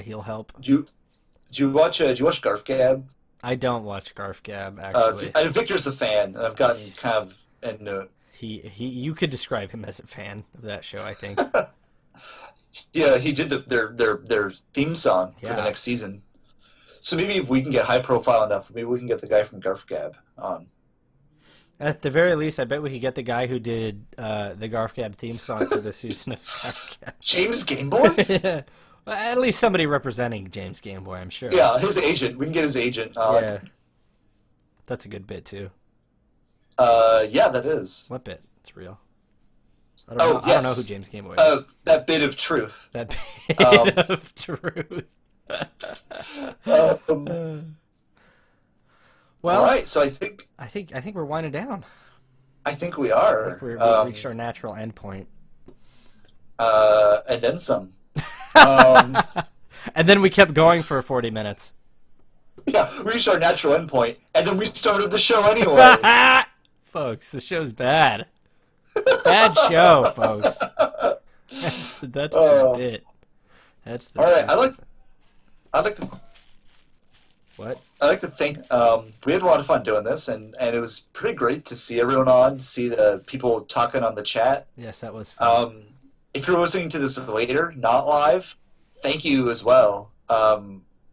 He'll help.
Do you watch Garf Gab?
I don't watch Garf Gab actually.
Victor's a fan, and I've gotten kind of into it.
You could describe him as a fan of that show, I think.
Yeah, he did their theme song for
Yeah.
the next season. So maybe if we can get high profile enough, maybe we can get the guy from Garf Gab on.
At the very least, I bet we could get the guy who did the Garf Gab theme song for this season of Garf Gab.
James Gameboy?
Yeah. Well, at least somebody representing James Gameboy, I'm sure.
Yeah, his agent. We can get his agent on.
Yeah. That's a good bit too.
Yeah, that is.
What bit? It's real. I
Oh,
don't know
yes.
who James Gameboy is.
That bit of truth.
That bit
um,
of truth. Well,
All right, so I think
I think we're winding down.
we
I
are.
think we've reached our natural endpoint.
And then some. Um,
And then we kept going for 40 minutes.
yeah, we reached our natural endpoint, and then we started the show anyway.
Folks, the show's bad. Bad show, folks. That's the bit. That's the
All right,
bit. What?
I'd like to thank. We had a lot of fun doing this, and it was pretty great to see everyone on, to see the people talking on the chat.
Yes, that was fun.
If you're listening to this later, not live, thank you as well.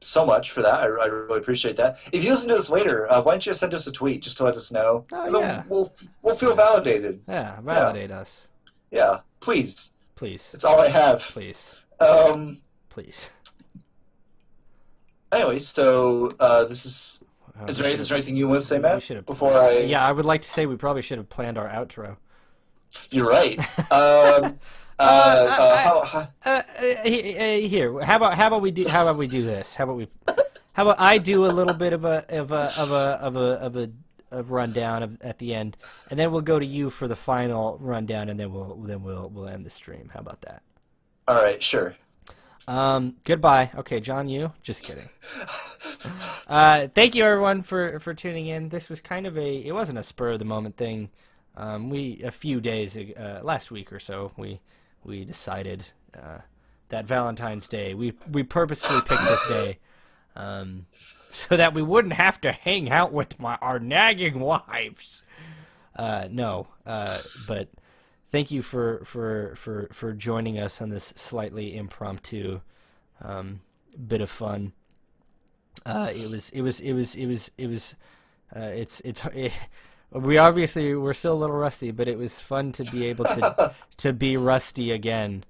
So much for that. I really appreciate that. If you listen to this later, why don't you send us a tweet just to let us know?
Oh,
And then
yeah.
We'll feel validated.
Yeah, validate us.
Yeah, please.
Please.
That's all I have.
Please. Please.
Anyways, so this is. Is there anything you want to say, Matt?
We should have.
Before I.
Yeah, I would like to say we probably should have planned our outro.
You're right.
Here, how about we do this? How about I do a little bit of a rundown at the end, and then we'll go to you for the final rundown, and then we'll end the stream. How about that?
All right, sure.
Goodbye. Okay, John, you? Just kidding. Thank you everyone for tuning in. This was kind of it wasn't a spur of the moment thing. A few days last week or so we decided that Valentine's Day we purposely picked this day so that we wouldn't have to hang out with our nagging wives. But thank you for joining us on this slightly impromptu bit of fun. We're still a little rusty, but it was fun to be able to be rusty again.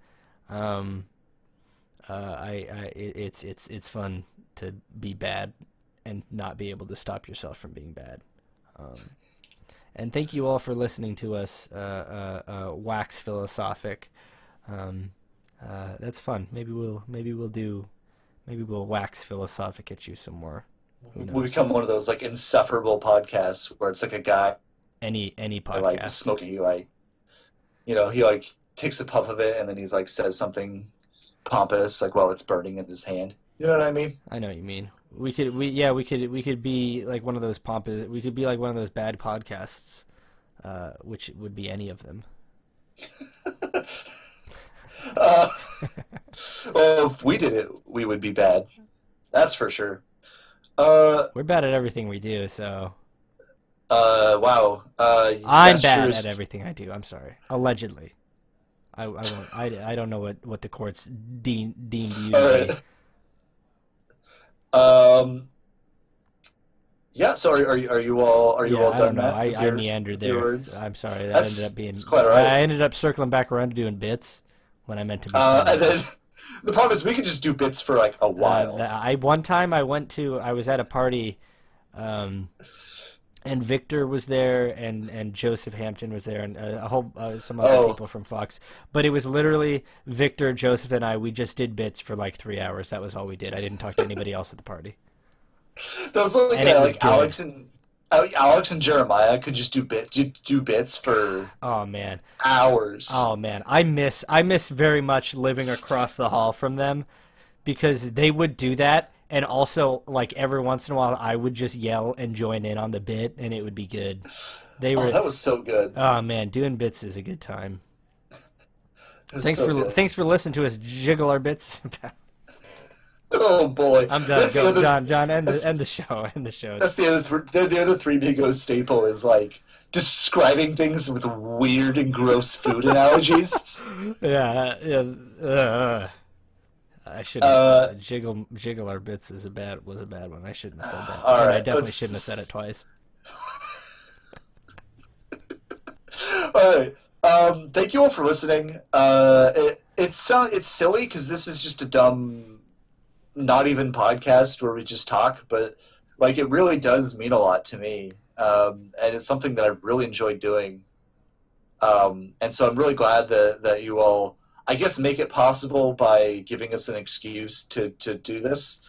It's fun to be bad and not be able to stop yourself from being bad. And thank you all for listening to us wax philosophic. That's fun. Maybe we'll wax philosophic at you some more. Who knows?
We'll become one of those like insufferable podcasts where it's like a guy
Any podcast.
like smoking, he like takes a puff of it and then he's like says something pompous like while it's burning in his hand. You know what I mean?
I know what you mean. We could be like one of those pompous. We could be like one of those bad podcasts, which would be any of them.
Well, if we did it, we would be bad. That's for sure.
We're bad at everything we do, so.
Wow.
I'm
that
bad
sure is-
at everything I do. I'm sorry. Allegedly. I won't. I don't know what the courts deemed you
All
to be.
right. Yeah. So are you all
Yeah,
all
I
done,
don't know.
Matt? With
I meandered
your
there.
words?
I'm sorry. That
That's
ended up being.
it's quite all right.
I ended up circling back around to doing bits when I meant to be summing.
And then the problem is we could just do bits for like a while.
One time I was at a party, and Victor was there, and Joseph Hampton was there, and a whole some other
Oh.
people from Fox. But it was literally Victor, Joseph, and I. We just did bits for like 3 hours. That was all we did. I didn't talk to anybody else at the party.
That was like,
And it was
like
good.
Alex and Jeremiah could just do bits for
Oh man.
hours.
Oh man, I miss very much living across the hall from them, because they would do that, and also like every once in a while I would just yell and join in on the bit, and it would be good. They
Oh,
were
that was so good.
Oh man, doing bits is a good time.
It was so good.
Thanks for listening to us jiggle our bits.
Oh boy,
I'm done.
That's the
Go,
other-
John. End the show. End the show.
That's the other Three Amigos staple is like describing things with weird and gross food analogies.
Yeah. I should jiggle our bits was a bad one. I shouldn't have said that.
All
And I
right,
definitely
let's-
shouldn't have said it twice.
All right. Thank you all for listening. It's silly because this is just a dumb, not even podcast where we just talk, but like it really does mean a lot to me, and it's something that I really enjoyed doing. And so I'm really glad that you all, I guess, make it possible by giving us an excuse to do this.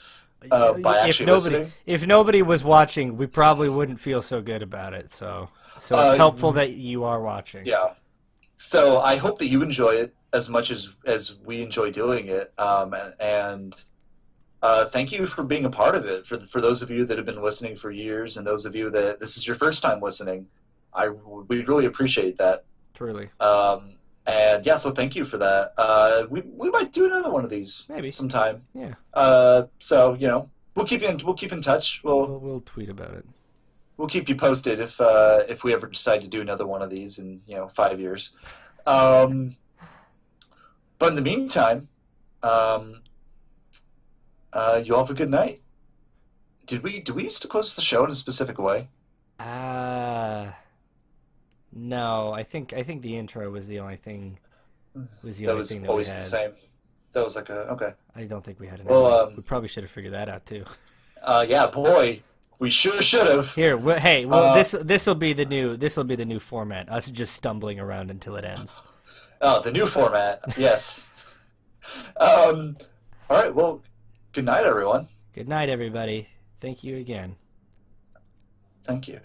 By actually listening.
If nobody was watching, we probably wouldn't feel so good about it. So it's helpful that you are watching.
Yeah. So I hope that you enjoy it as much as we enjoy doing it. And thank you for being a part of it. For those of you that have been listening for years, and those of you that this is your first time listening, we really appreciate that.
Truly.
And yeah, so thank you for that. We might do another one of these
Maybe
sometime.
Yeah.
So we'll keep in touch.
We'll tweet about it.
We'll keep you posted if we ever decide to do another one of these in 5 years. But in the meantime, you all have a good night. Did we used to close the show in a specific way?
No. I think the intro was the only thing.
That was
thing that
always
we
the
had.
same. That was like okay.
I don't think we had an
Well,
ending. We probably should have figured that out too.
Yeah, boy, we should have.
Here, this will be the new format. Us just stumbling around until it ends.
Oh, the new format. Yes. All right. Well, good night, everyone.
Good night, everybody. Thank you again.
Thank you.